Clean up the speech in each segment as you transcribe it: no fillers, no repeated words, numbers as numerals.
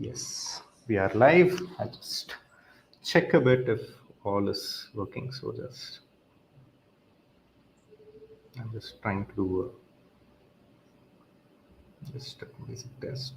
Yes, we are live. I just check a bit if all is working. So I'm just trying to do just a basic test.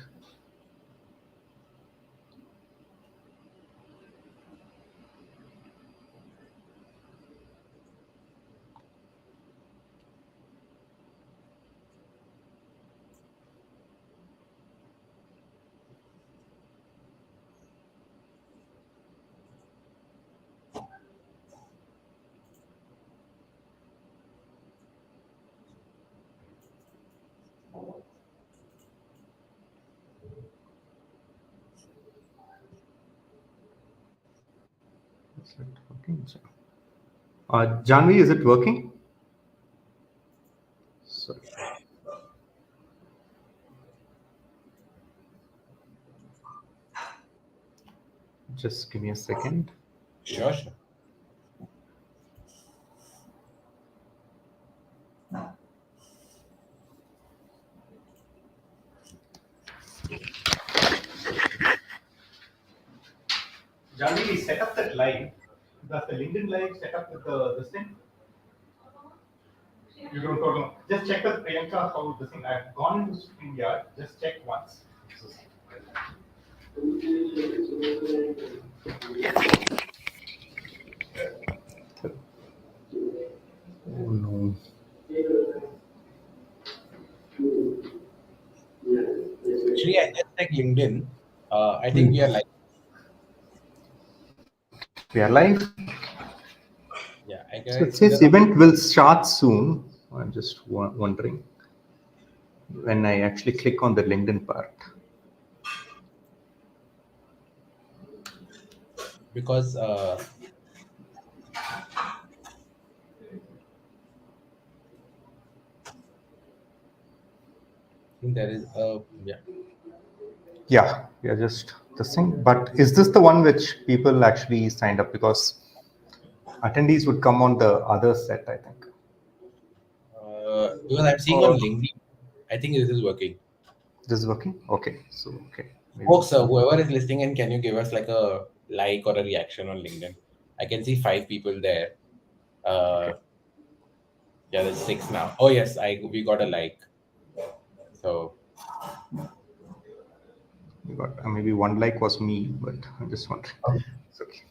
Is it working? Janvi, is it working? Sorry. Just give me a second. Sure. Janvi, set up that live. Does the LinkedIn live set up with this thing? You don't know. Just check with Priyanka how this thing. I've gone into StreamYard. Just check once. Oh no. Actually, I just checked LinkedIn. I think we are live. We are live. Yeah, I So it guess says event will start soon. I'm just wondering when I actually click on the LinkedIn part. because I think there is a Yeah, we are just this thing. But is this the one which people actually signed up? Because attendees would come on the other set, I think. because I'm seeing on Or LinkedIn. I think this is working. this is working? Okay. So, okay. Maybe. Folks, whoever is listening in, can you give us like a like or a reaction on LinkedIn? I can see 5 people there. Okay. Yeah, there's 6 now. Oh yes, we got a like. So We got maybe one like was me, but I'm just wondering. It's okay.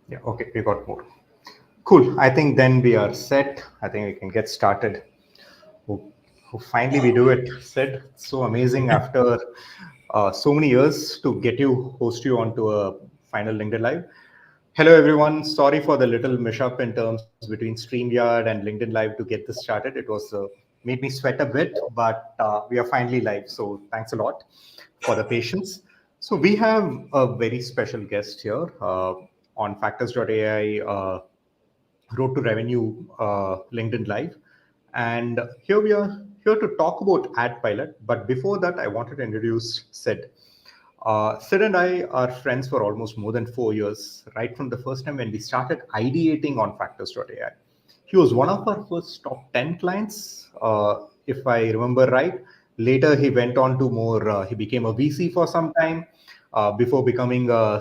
Yeah, okay. We got more. Cool. I think then we are set. I think we can get started. Oh, finally we do it. Sid, so amazing after so many years to get you, host you onto a final LinkedIn Live. Hello, everyone. Sorry for the little mishap in terms between StreamYard and LinkedIn Live to get this started. It was made me sweat a bit, but we are finally live. So thanks a lot for the patience. So we have a very special guest here on Factors.ai Road to Revenue LinkedIn Live. And here we are here to talk about AdPilot. But before that, I wanted to introduce Sid. Sid and I are friends for almost more than 4 years, right from the first time when we started ideating on Factors.ai. He was one of our first top 10 clients, if I remember right. Later, he went on to he became a VC for some time before becoming a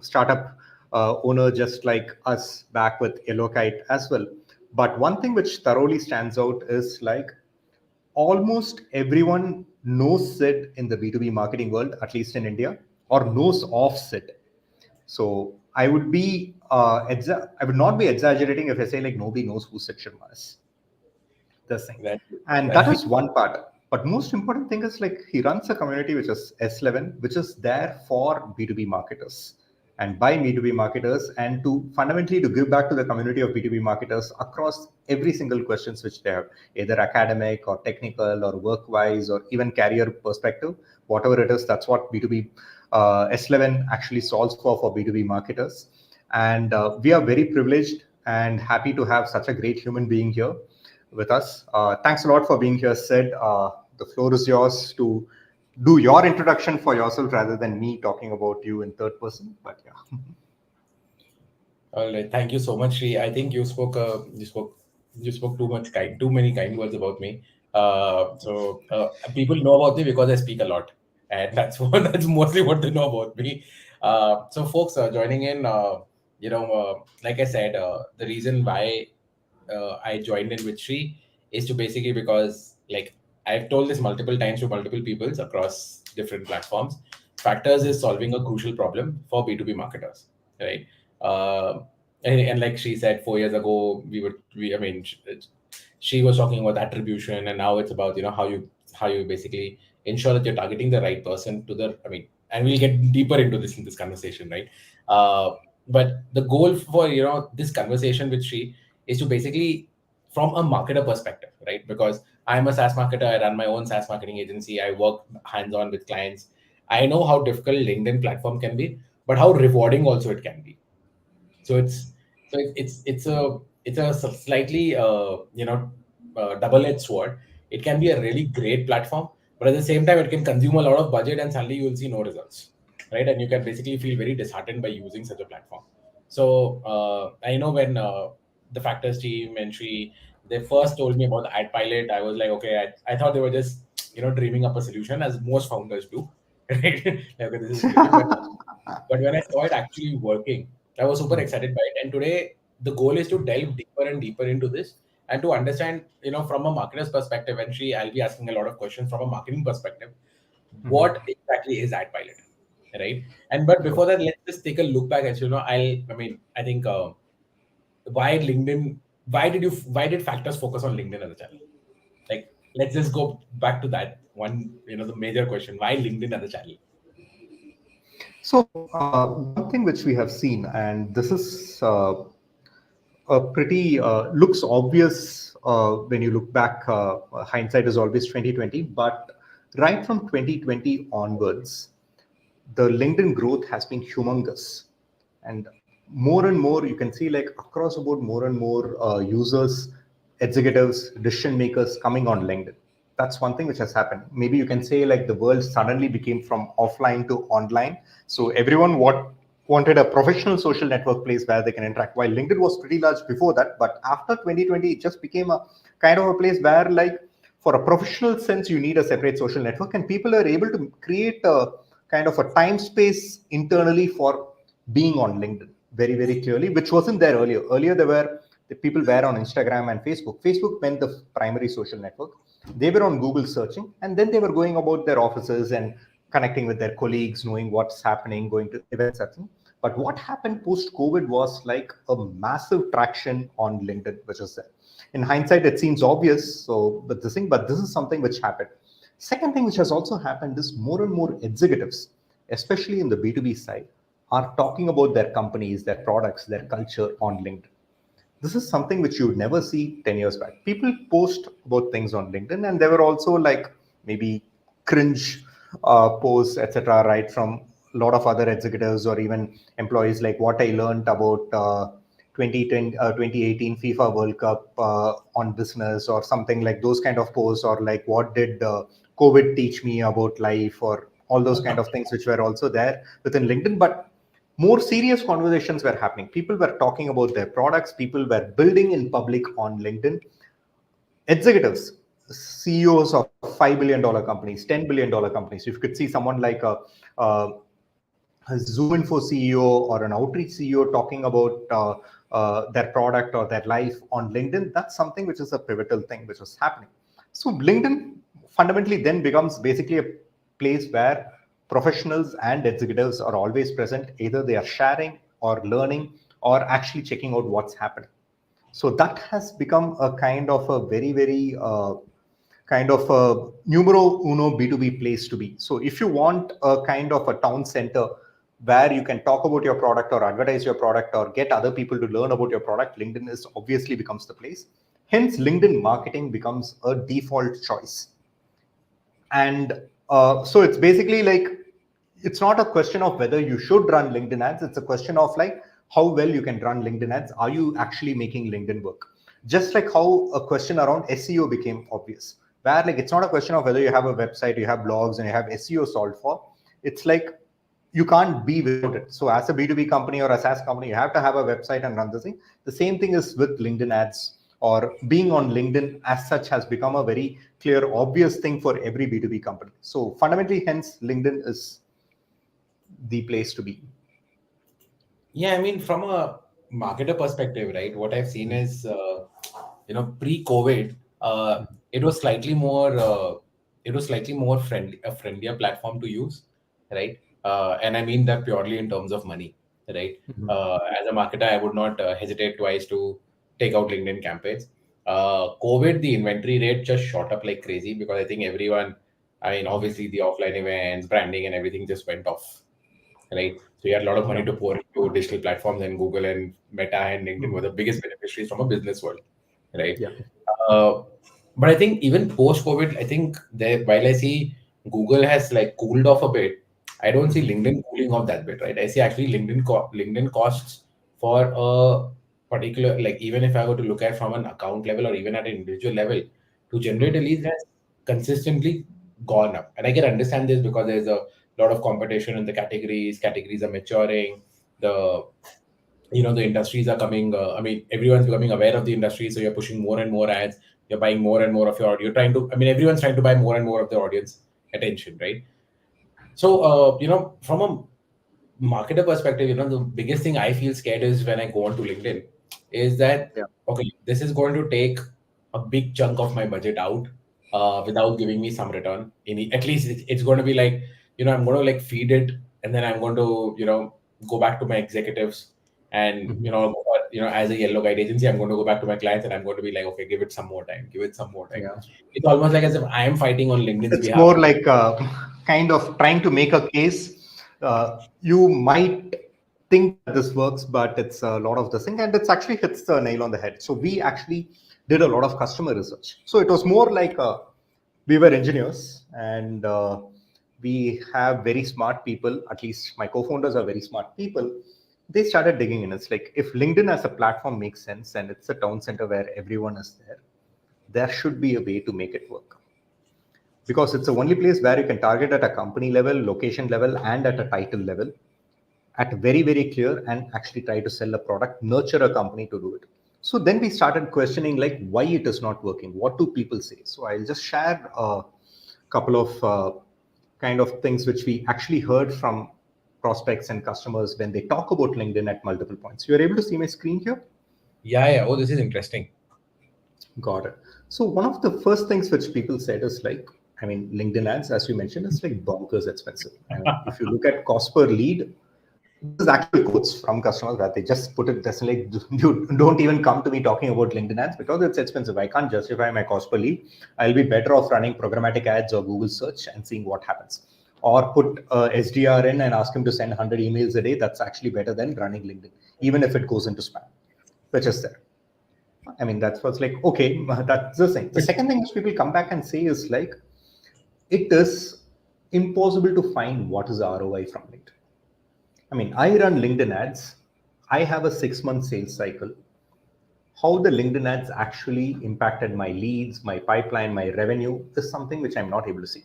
startup owner just like us back with Yellow Kite as well. But one thing which thoroughly stands out is like almost everyone knows Sid in the B2B marketing world, at least in India, or knows of Sid. So I would I would not be exaggerating if I say like nobody knows who Sid Sharma is. This thing, that and that is one part. But most important thing is like he runs a community which is S11, which is there for B2B marketers and by B2B marketers, and to fundamentally to give back to the community of B2B marketers across every single questions which they have, either academic or technical or work-wise or even career perspective, whatever it is. That's what B2B S11 actually solves for B2B marketers. And we are very privileged and happy to have such a great human being here with us. Thanks a lot for being here, Sid. The floor is yours to do your introduction for yourself rather than me talking about you in third person. But yeah. All right. Thank you so much, Sri. I think you spoke too many kind words about me. People know about me because I speak a lot, and that's that's mostly what they know about me. So folks joining in, like I said, the reason why I joined in with Sri is to basically because like I've told this multiple times to multiple peoples across different platforms. Factors is solving a crucial problem for B2B marketers, right? Uh, and like she said, 4 years ago, she was talking about attribution, and now it's about how you basically ensure that you're targeting the right person to the. And we'll get deeper into this in this conversation, right? But the goal for this conversation with Sri is to basically from a marketer perspective, right? Because I'm a SaaS marketer, I run my own SaaS marketing agency, I work hands-on with clients. I know how difficult LinkedIn platform can be, but how rewarding also it can be. So it's a slightly double-edged sword. It can be a really great platform, but at the same time, it can consume a lot of budget, and suddenly you will see no results, right? And you can basically feel very disheartened by using such a platform. So I know when the Factors team and Sri they first told me about the AdPilot, I was like, okay, I thought they were just dreaming up a solution as most founders do, right? Like, okay, this is a solution, but when I saw it actually working, I was super excited by it. And today, the goal is to delve deeper and deeper into this and to understand, from a marketer's perspective. And I'll be asking a lot of questions from a marketing perspective. What exactly is AdPilot, right? And but before that, let's just take a look back at I think why LinkedIn? Why did Factors focus on LinkedIn as a channel? Like, let's just go back to that one. The major question: why LinkedIn as a channel? So, one thing which we have seen, and this is a pretty looks obvious when you look back. Hindsight is always 2020, but right from 2020 onwards, the LinkedIn growth has been humongous, and more you can see like across the board, more and more users, executives, decision makers coming on LinkedIn. That's one thing which has happened. Maybe you can say like the world suddenly became from offline to online. So everyone wanted a professional social network place where they can interact. While LinkedIn was pretty large before that, but after 2020, it just became a kind of a place where like for a professional sense, you need a separate social network, and people are able to create a kind of a time space internally for being on LinkedIn very, very clearly, which wasn't there earlier. Earlier, the people were on Instagram and Facebook. Facebook meant the primary social network. They were on Google searching, and then they were going about their offices and connecting with their colleagues, knowing what's happening, going to events, etc. But what happened post COVID was like a massive traction on LinkedIn, which is there. In hindsight, it seems obvious. So, but this is something which happened. Second thing which has also happened is more and more executives, especially in the B2B side, are talking about their companies, their products, their culture on LinkedIn. This is something which you would never see 10 years back. People post about things on LinkedIn, and there were also like maybe cringe posts, etc., right, from a lot of other executives or even employees, like what I learned about 2018 FIFA World Cup on business, or something like those kind of posts, or like what did COVID teach me about life, or all those kind of things which were also there within LinkedIn. But more serious conversations were happening. People were talking about their products. People were building in public on LinkedIn. Executives, CEOs of $5 billion companies, $10 billion companies. If you could see someone like a Zoom Info CEO or an Outreach CEO talking about their product or their life on LinkedIn, that's something which is a pivotal thing which was happening. So LinkedIn fundamentally then becomes basically a place where professionals and executives are always present. Either they are sharing or learning or actually checking out what's happening. So that has become a kind of a very, very kind of a numero uno B2B place to be. So if you want a kind of a town center where you can talk about your product or advertise your product or get other people to learn about your product, LinkedIn is obviously becomes the place. Hence, LinkedIn marketing becomes a default choice. And so it's basically like, it's not a question of whether you should run LinkedIn ads. It's a question of like how well you can run LinkedIn ads. Are you actually making LinkedIn work? Just like how a question around SEO became obvious, where like it's not a question of whether you have a website, you have blogs, and you have SEO solved for. It's like you can't be without it. So as a B2B company or a SaaS company, you have to have a website and run the thing. The same thing is with LinkedIn ads or being on LinkedIn as such has become a very clear, obvious thing for every B2B company. So fundamentally, hence, LinkedIn is the place to be. Yeah, I mean, from a marketer perspective, right? What I've seen is, pre-COVID, it was slightly more, friendly, a friendlier platform to use, right? And I mean that purely in terms of money, right? Mhm. As a marketer, I would not hesitate twice to take out LinkedIn campaigns. COVID, the inventory rate just shot up like crazy because I think everyone, I mean, obviously the offline events, branding, and everything just went off, right? So you had a lot of money Yeah. to pour into digital platforms, and Google and Meta and LinkedIn were Mhm. the biggest beneficiaries from a business world, right? Yeah. Uh, but I think even post COVID, I think there, while I see Google has like cooled off a bit, I don't see Mhm. LinkedIn cooling off that bit, right? I see actually LinkedIn costs for a particular, like, even if I were to look at from an account level or even at an individual level, to generate a Mhm. lead has consistently gone up. And I can understand this because there's a lot of competition in the categories are maturing, the the industries are coming, I mean, everyone's becoming aware of the industry, so you're pushing more and more ads, you're buying more and more of your, you're trying to, I mean, everyone's trying to buy more and more of the audience attention, right? So from a marketer perspective, the biggest thing I feel scared is when I go onto LinkedIn is that, Yeah. okay, this is going to take a big chunk of my budget out without giving me some return. At least it's going to be like, I'm going to like feed it, and then I'm going to, go back to my executives, and Mhm. as a yellow guide agency, I'm going to go back to my clients and I'm going to be like, okay, give it some more time, give it some more time. Yeah. It's almost like as if I am fighting on LinkedIn's It's behalf. more like kind of trying to make a case. You might think that this works, but it's a lot of this thing, and it's actually hits the nail on the head. So we actually did a lot of customer research. So it was more like we were engineers, and we have very smart people. At least my co-founders are very smart people. They started digging in. It's like if LinkedIn as a platform makes sense and it's a town center where everyone is there, there should be a way to make it work, because it's the only place where you can target at a company level, location level, and at a title level, at very, very clear, and actually try to sell a product, nurture a company to do it. So then we started questioning like why it is not working. What do people say? So I'll just share a couple of kind of things which we actually heard from prospects and customers when they talk about LinkedIn at multiple points. You're able to see my screen here? Yeah, yeah. Oh, this is interesting. Got it. So one of the first things which people said is like, I mean, LinkedIn ads, as you mentioned, is like bonkers expensive. I mean, if you look at cost per lead, this is actual quotes from customers that they just put it this like, you don't even come to me talking about LinkedIn ads because it's expensive. I can't justify my cost per lead. I'll be better off running programmatic ads or Google search and seeing what happens. Or put SDR in and ask him to send 100 emails a day. That's actually better than running LinkedIn, even if it goes into spam, which is there. I mean, that's what's like, okay, that's the thing. The second thing which people come back and say is like, it is impossible to find what is the ROI from it. I mean, I run LinkedIn ads. I have a 6 month sales cycle. How the LinkedIn ads actually impacted my leads, my pipeline, my revenue is something which I'm not able to see.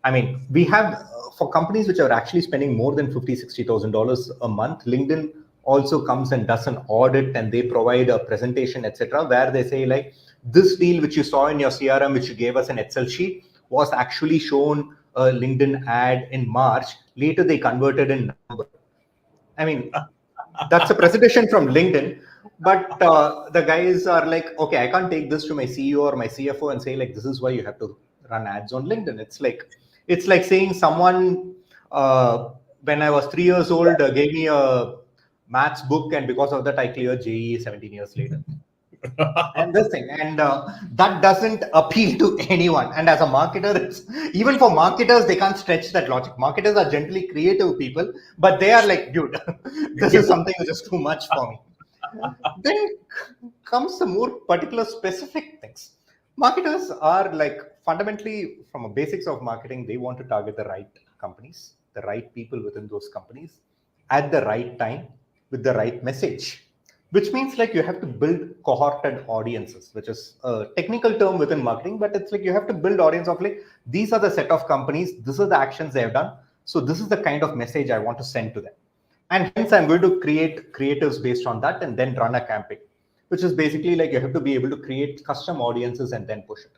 I mean, we have for companies which are actually spending more than $50,000-$60,000 a month, LinkedIn also comes and does an audit, and they provide a presentation, etc., where they say like this deal which you saw in your CRM, which you gave us an Excel sheet, was actually shown a LinkedIn ad in March. Later they converted in November. I mean, that's a presentation from LinkedIn, but the guys are like, okay, I can't take this to my CEO or my CFO and say like, this is why you have to run ads on LinkedIn. It's like saying someone when I was 3 years old gave me a maths book, and because of that I cleared JEE 17 years later. And this thing, and that doesn't appeal to anyone. And as a marketer, even for marketers, they can't stretch that logic. Marketers are generally creative people, but they are like, dude, this is something which is too much for me. Then comes the more particular specific things. Marketers are like fundamentally, from a basics of marketing, they want to target the right companies, the right people within those companies at the right time with the right message, which means like you have to build cohorted audiences, which is a technical term within marketing, but it's like you have to build audience of like, these are the set of companies, this are the actions they have done, so this is the kind of message I want to send to them, and hence I'm going to create creatives based on that and then run a campaign. which is basically like you have to be able to create custom audiences and then push it.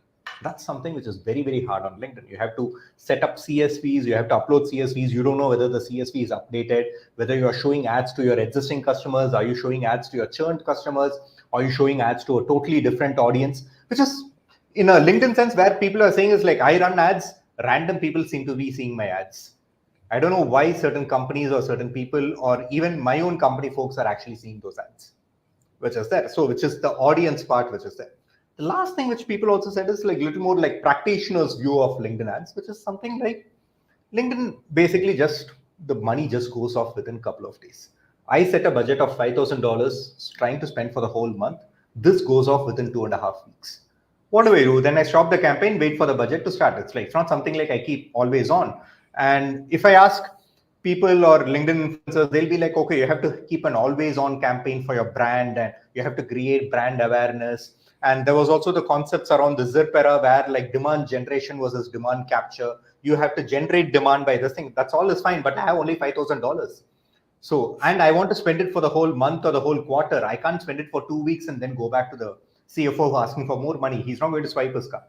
That's something which is very, very hard on LinkedIn. You have to set up CSVs, you have to upload CSVs. You don't know whether the CSV is updated, whether you are showing ads to your existing customers, are you showing ads to your churned customers, are you showing ads to a totally different audience, which is in a LinkedIn sense where people are saying is like, I run ads, random people seem to be seeing my ads. I don't know why certain companies or certain people or even my own company folks are actually seeing those ads, which is there. So which is the audience part, which is there. The last thing which people also said is like a little more like practitioners view of LinkedIn ads, which is something like LinkedIn basically just the money just goes off within a couple of days. I set a budget of $5,000 trying to spend for the whole month. This goes off within 2.5 weeks. What do I do? Then I stop the campaign, wait for the budget to start. It's like it's not something like I keep always on. And if I ask people or LinkedIn influencers, they'll be like, okay, you have to keep an always on campaign for your brand and you have to create brand awareness. And there was also the concepts around the ZIRP era where like demand generation versus demand capture. You have to generate demand by this thing. That's all is fine, but I have only $5,000. So, and I want to spend it for the whole month or the whole quarter. I can't spend it for 2 weeks and then go back to the CFO asking for more money. He's not going to swipe his card.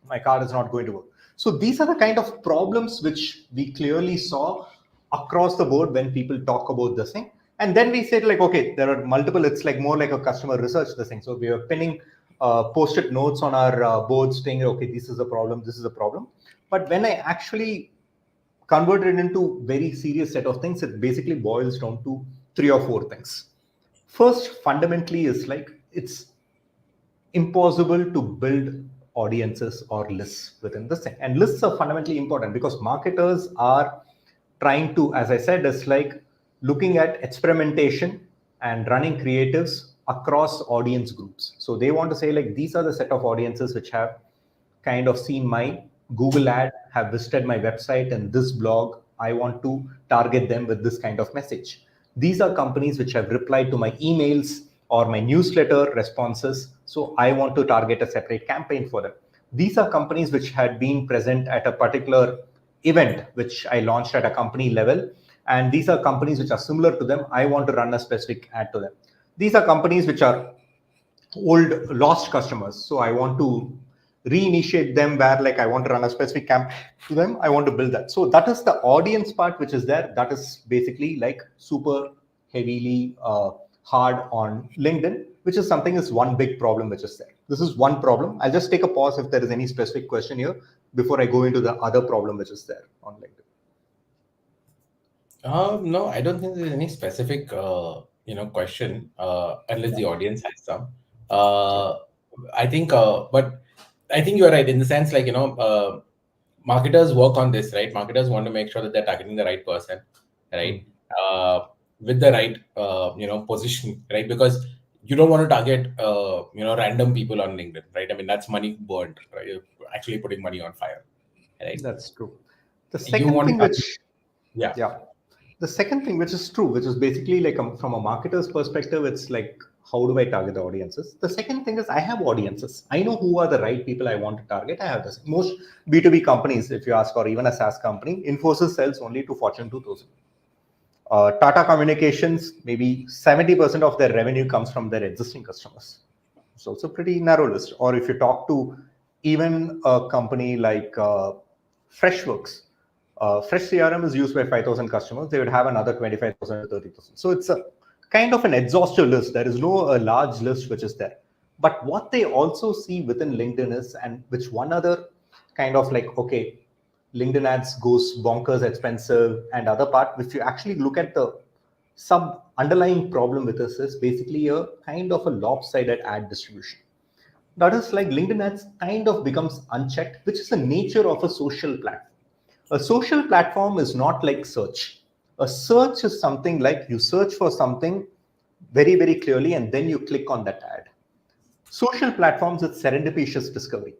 My card is not going to work. So these are the kind of problems which we clearly saw across the board when people talk about this thing. And then we said like, okay, there are multiple, it's like more like a customer research this thing. So we are pinning post-it notes on our boards saying, okay, this is a problem, this is a problem. But when I actually converted it into very serious set of things, it basically boils down to 3 or 4 things. First, fundamentally is like, it's impossible to build audiences or lists within this thing. And lists are fundamentally important because marketers are trying to, as I said, it's like looking at experimentation and running creatives across audience groups. So they want to say like, these are the set of audiences which have kind of seen my Google ad, have visited my website and this blog. I want to target them with this kind of message. These are companies which have replied to my emails or my newsletter responses. So I want to target a separate campaign for them. These are companies which had been present at a particular event, which I launched at a company level. And these are companies which are similar to them. I want to run a specific ad to them. These are companies which are old lost customers. So I want to reinitiate them where like I want to run a specific campaign to them. I want to build that. So that is the audience part, which is there. That is basically like super heavily hard on LinkedIn, which is something is one big problem which is there. This is one problem. I'll just take a pause if there is any specific question here before I go into the other problem which is there on LinkedIn. No, I don't think there's any specific question unless the audience has some. I think, but I think you're right in the sense like marketers work on this, right? Marketers want to make sure that they're targeting the right person, right? With the right position, right? Because you don't want to target random people on LinkedIn, right? I mean that's money burned, right? You're actually putting money on fire, right? That's true. The You second want to thing target, which yeah. The second thing, which is true, which is basically like from a marketer's perspective, it's like, how do I target the audiences? The second thing is I have audiences. I know who are the right people I want to target. I have this. Most B2B companies, if you ask, or even a SaaS company, Infosys sells only to Fortune 2000. Tata Communications, maybe 70% of their revenue comes from their existing customers. So it's a pretty narrow list. Or if you talk to even a company like Freshworks, Fresh CRM is used by 5,000 customers. They would have another 25,000 to 30,000. So it's a kind of an exhaustive list. There is no large list which is there. But what they also see within LinkedIn is, and which one other kind of like, okay, LinkedIn ads goes bonkers expensive, and other part, if you actually look at the sub underlying problem with this is basically a kind of a lopsided ad distribution. That is like LinkedIn ads kind of becomes unchecked, which is the nature of a social platform. A social platform is not like search. A search is something like you search for something very, very clearly, and then you click on that ad. Social platforms, it's serendipitous discovery.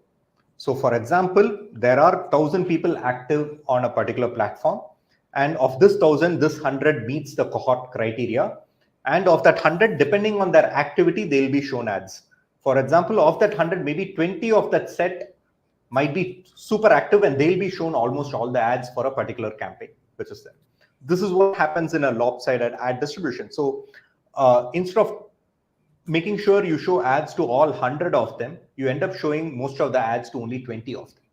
So for example, there are 1,000 people active on a particular platform. And of this 1,000, this 100 meets the cohort criteria. And of that 100, depending on their activity, they'll be shown ads. For example, of that 100, maybe 20 of that set might be super active and they'll be shown almost all the ads for a particular campaign, which is there. This is what happens in a lopsided ad distribution. So instead of making sure you show ads to all 100 of them, you end up showing most of the ads to only 20 of them,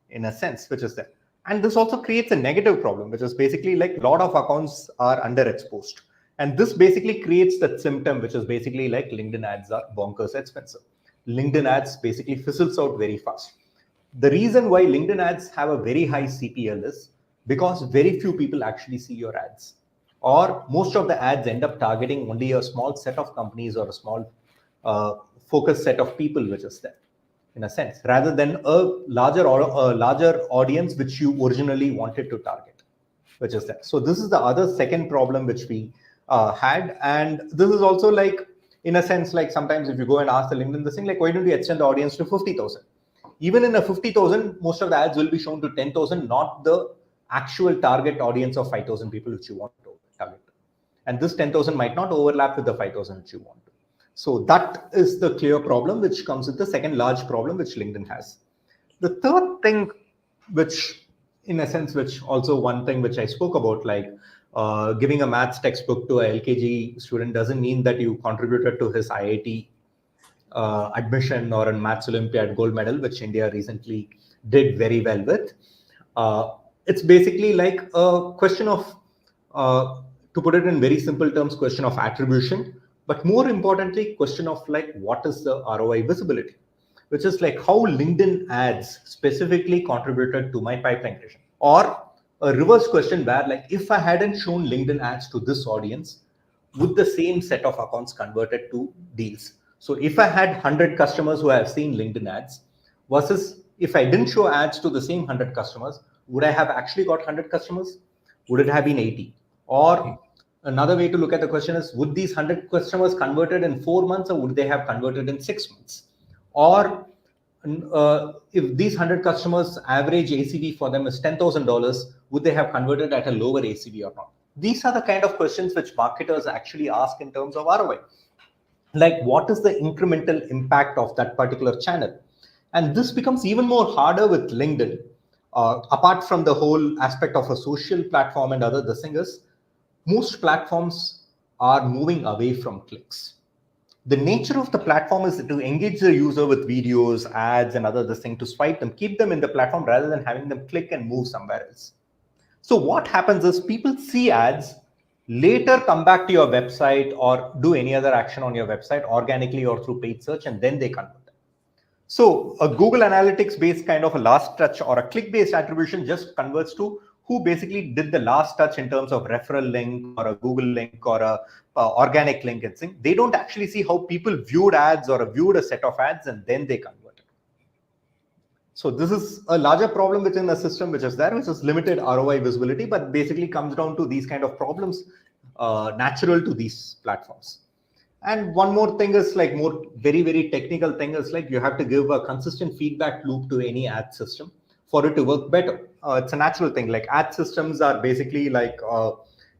in a sense, which is there. And this also creates a negative problem, which is basically like a lot of accounts are underexposed. And this basically creates that symptom, which is basically like LinkedIn ads are bonkers expensive. LinkedIn ads basically fizzles out very fast. The reason why LinkedIn ads have a very high CPL is because very few people actually see your ads, or most of the ads end up targeting only a small set of companies or a small focused set of people, which is there, in a sense, rather than a larger audience which you originally wanted to target, which is there. So this is the other second problem which we had, and this is also like, in a sense, like sometimes if you go and ask the LinkedIn this thing, like why don't you extend the audience to 50,000? Even in a 50,000, most of the ads will be shown to 10,000, not the actual target audience of 5,000 people which you want to target. And this 10,000 might not overlap with the 5,000 which you want to. So that is the clear problem which comes with the second large problem which LinkedIn has. The third thing, which in a sense, which also one thing which I spoke about, like giving a maths textbook to a LKG student doesn't mean that you contributed to his IIT admission or a maths Olympiad gold medal, which India recently did very well with. It's basically like a question of, to put it in very simple terms, question of attribution, but more importantly, question of like what is the ROI visibility, which is like how LinkedIn ads specifically contributed to my pipeline creation. Or a reverse question where like if I hadn't shown LinkedIn ads to this audience, would the same set of accounts converted to deals? So if I had 100 customers who have seen LinkedIn ads versus if I didn't show ads to the same 100 customers, would I have actually got 100 customers? Would it have been 80? Or another way to look at the question is, would these 100 customers converted in 4 months or would they have converted in 6 months? Or if these 100 customers average ACV for them is $10,000, would they have converted at a lower ACV or not? These are the kind of questions which marketers actually ask in terms of ROI. Like what is the incremental impact of that particular channel? And this becomes even more harder with LinkedIn. Apart from the whole aspect of a social platform and other, the thing is, most platforms are moving away from clicks. The nature of the platform is to engage the user with videos, ads, and other this thing, to swipe them, keep them in the platform rather than having them click and move somewhere else. So what happens is people see ads, later come back to your website or do any other action on your website organically or through paid search, and then they convert. So a Google Analytics based kind of a last touch or a click based attribution just converts to who basically did the last touch in terms of referral link or a Google link or a organic link and thing. They don't actually see how people viewed ads or viewed a set of ads and then they convert. So this is a larger problem within the system which is there, which is limited ROI visibility, but basically comes down to these kind of problems natural to these platforms. And one more thing is like more very technical thing is like you have to give a consistent feedback loop to any ad system for it to work better. It's a natural thing. Like ad systems are basically like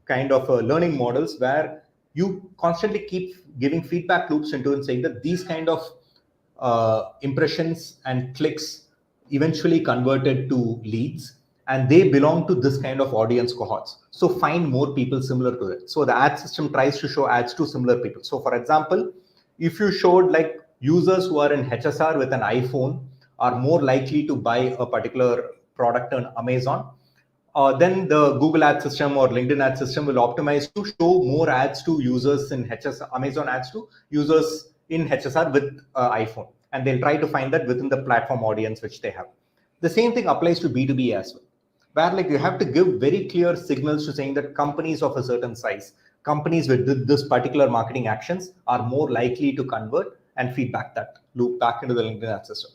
kind of learning models where you constantly keep giving feedback loops into and saying that these kind of impressions and clicks eventually converted to leads and they belong to this kind of audience cohorts. So find more people similar to it. So the ad system tries to show ads to similar people. So for example, if you showed like users who are in HSR with an iPhone are more likely to buy a particular product on Amazon, then the Google ad system or LinkedIn ad system will optimize to show more ads to users in HSR, Amazon ads to users in HSR with iPhone. And they'll try to find that within the platform audience which they have. The same thing applies to B2B as well, where like you have to give very clear signals to saying that companies of a certain size, companies with this particular marketing actions are more likely to convert and feedback that loop back into the LinkedIn ad system.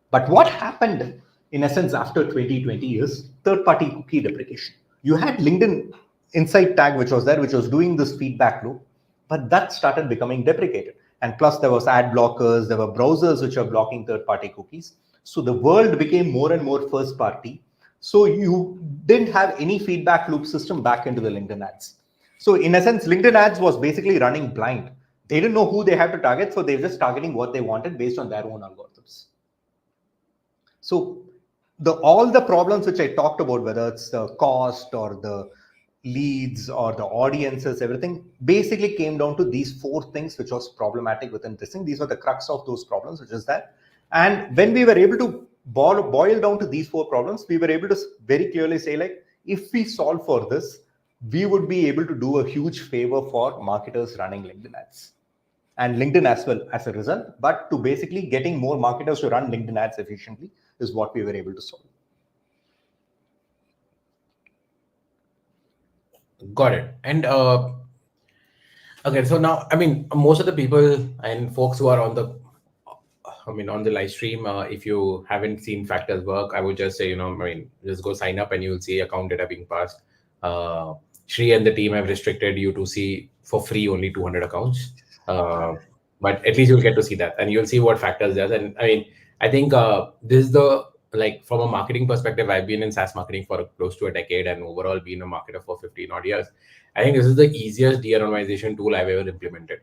But what happened in essence after 2020 is third-party cookie deprecation. You had LinkedIn Insight tag which was there, which was doing this feedback loop, but that started becoming deprecated. And plus there was ad blockers, there were browsers which are blocking third-party cookies. So the world became more and more first party. So you didn't have any feedback loop system back into the LinkedIn ads. So in essence, LinkedIn ads was basically running blind. They didn't know who they had to target, so they were just targeting what they wanted based on their own algorithms. So all the problems which I talked about, whether it's the cost or the leads or the audiences, everything basically came down to these four things, which was problematic within this thing. These were the crux of those problems, which is that. And when we were able to boil down to these four problems, we were able to very clearly say, like, if we solve for this, we would be able to do a huge favor for marketers running LinkedIn ads and LinkedIn as well as a result. But to basically getting more marketers to run LinkedIn ads efficiently is what we were able to solve. Got it. And okay, so now, I mean, most of the people and folks who are on the, on the live stream, if you haven't seen Factors work, I would just say, just go sign up and you'll see account data being passed. Shri and the team have restricted you to see for free only 200 accounts. But at least you'll get to see that and you'll see what Factors does. And I think this is the, like, from a marketing perspective, I've been in SaaS marketing for close to a decade and overall been a marketer for 15 odd years. I think this is the easiest de-anonymization tool I've ever implemented.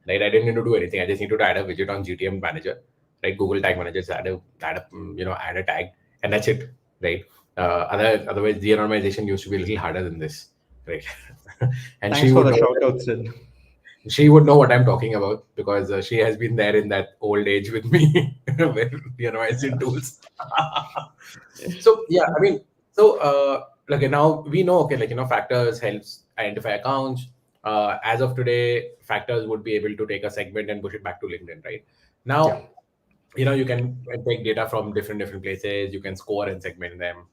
Right? I didn't need to do anything. I just need to add a widget on GTM Manager, right? Google Tag Manager, just add a tag, and that's it, right? Otherwise, de-anonymization used to be a little harder than this, right? And Thanks for the shout out, Sid. She would know what I'm talking about because she has been there in that old age with me, where de-anonymization tools. So yeah, okay, now we know, okay, Factors helps identify accounts. As of today, Factors would be able to take a segment and push it back to LinkedIn, right? Now, you can take data from different places. You can score and segment them.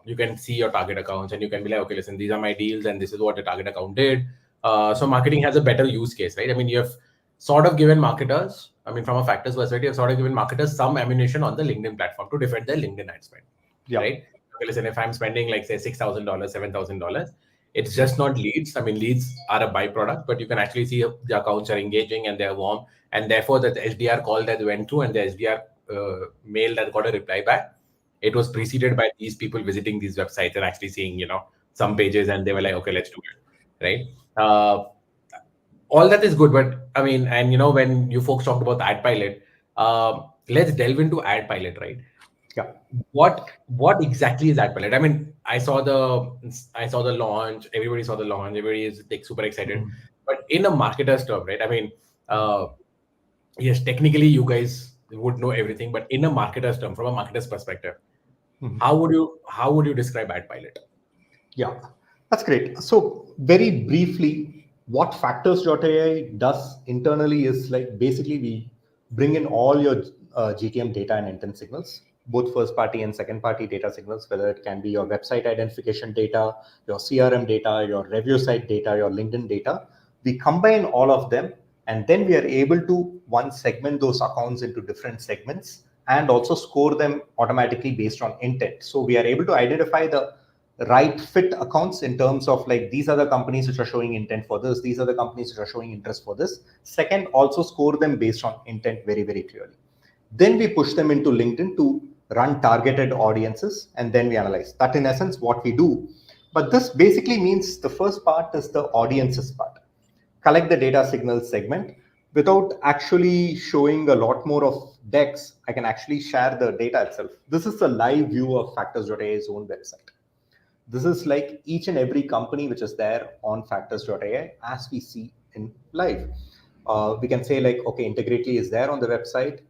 You can see your target accounts and you can be like, okay, listen, these are my deals and this is what the target account did. So marketing has a better use case, right? You have sort of given marketers, from a Factors perspective, you've sort of given marketers some ammunition on the LinkedIn platform to defend their LinkedIn ad spend, right? Okay, listen, if I'm spending like say $6,000, $7,000, it's just not leads. Leads are a byproduct, but you can actually see the accounts are engaging and they're warm, and therefore that the SDR call that went through and the SDR mail that got a reply back, it was preceded by these people visiting these websites and actually seeing, some pages, and they were like, okay, let's do it, right? All that is good, but when you folks talked about the AdPilot, let's delve into AdPilot, right? Yeah. What exactly is AdPilot? I saw the launch. Everybody saw the launch. Everybody is like super excited. But in a marketer's term, right? Yes, technically you guys would know everything, but in a marketer's term, from a marketer's perspective, how would you describe AdPilot? Yeah, that's great. So very briefly, what Factors.ai does internally is, like, basically we bring in all your GTM data and intent signals, both first party and second party data signals, whether it can be your website identification data, your CRM data, your review site data, your LinkedIn data. We combine all of them, and then we are able to segment those accounts into different segments and also score them automatically based on intent. So we are able to identify the right fit accounts in terms of, like, these are the companies which are showing intent for this, these are the companies which are showing interest for this. Second, also score them based on intent very, very clearly. Then we push them into LinkedIn to run targeted audiences, and then we analyze that. In essence, what we do. But this basically means the first part is the audiences part. Collect the data signal segment. Without actually showing a lot more of decks, I can actually share the data itself. This is the live view of Factors.ai's own website. This is like each and every company which is there on Factors.ai as we see in live. We can say, like, okay, Integrately is there on the website.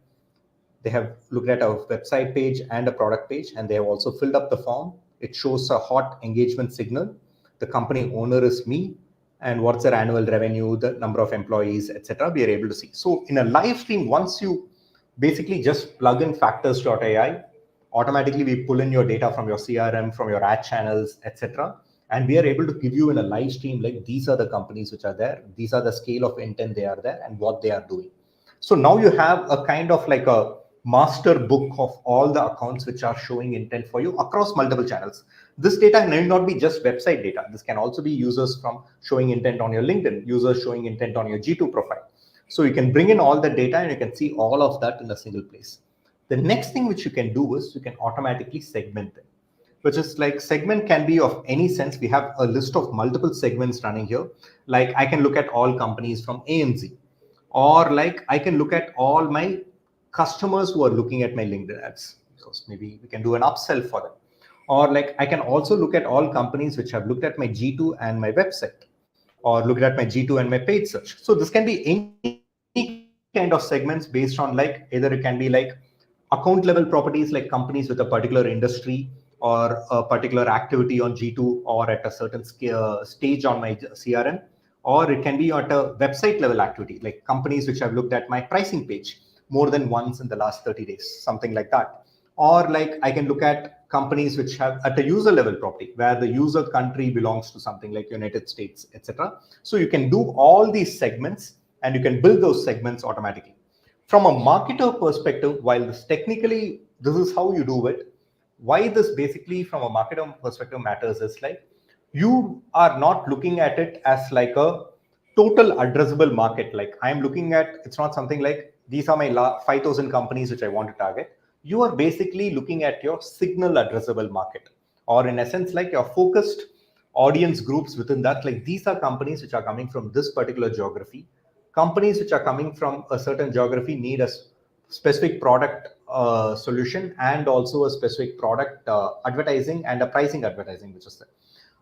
They have looked at a website page and a product page, and they have also filled up the form. It shows a hot engagement signal. The company owner is me, and what's their annual revenue, the number of employees, etc. We are able to see. So in a live stream, once you basically just plug in Factors.ai, automatically we pull in your data from your CRM, from your ad channels, etc. And we are able to give you in a live stream, like, these are the companies which are there, these are the scale of intent they are there, and what they are doing. So now you have a kind of like a master book of all the accounts which are showing intent for you across multiple channels. This data need not be just website data. This can also be users from showing intent on your LinkedIn, users showing intent on your G2 profile. So you can bring in all the data and you can see all of that in a single place. The next thing which you can do is you can automatically segment them, which is like, segment can be of any sense. We have a list of multiple segments running here. Like, I can look at all companies from A and Z, or like I can look at all my customers who are looking at my LinkedIn ads, because maybe we can do an upsell for them. Or like I can also look at all companies which have looked at my G2 and my website, or looked at my G2 and my paid search. So this can be any kind of segments based on like either it can be like account level properties like companies with a particular industry or a particular activity on G2 or at a certain stage on my CRM, or it can be at a website level activity like companies which have looked at my pricing page more than once in the last 30 days, something like that. Or like I can look at companies which have at a user level property where the user country belongs to something like United States, etc. So you can do all these segments and you can build those segments automatically. From a marketer perspective, while this technically this is how you do it, why this basically from a marketer perspective matters is like you are not looking at it as like a total addressable market. Like I'm looking at, it's not something like these are my 5,000 companies which I want to target. You are basically looking at your signal addressable market, or in essence like your focused audience groups within that. Like these are companies which are coming from this particular geography. Companies which are coming from a certain geography need a specific product solution and also a specific product advertising and a pricing advertising which is there.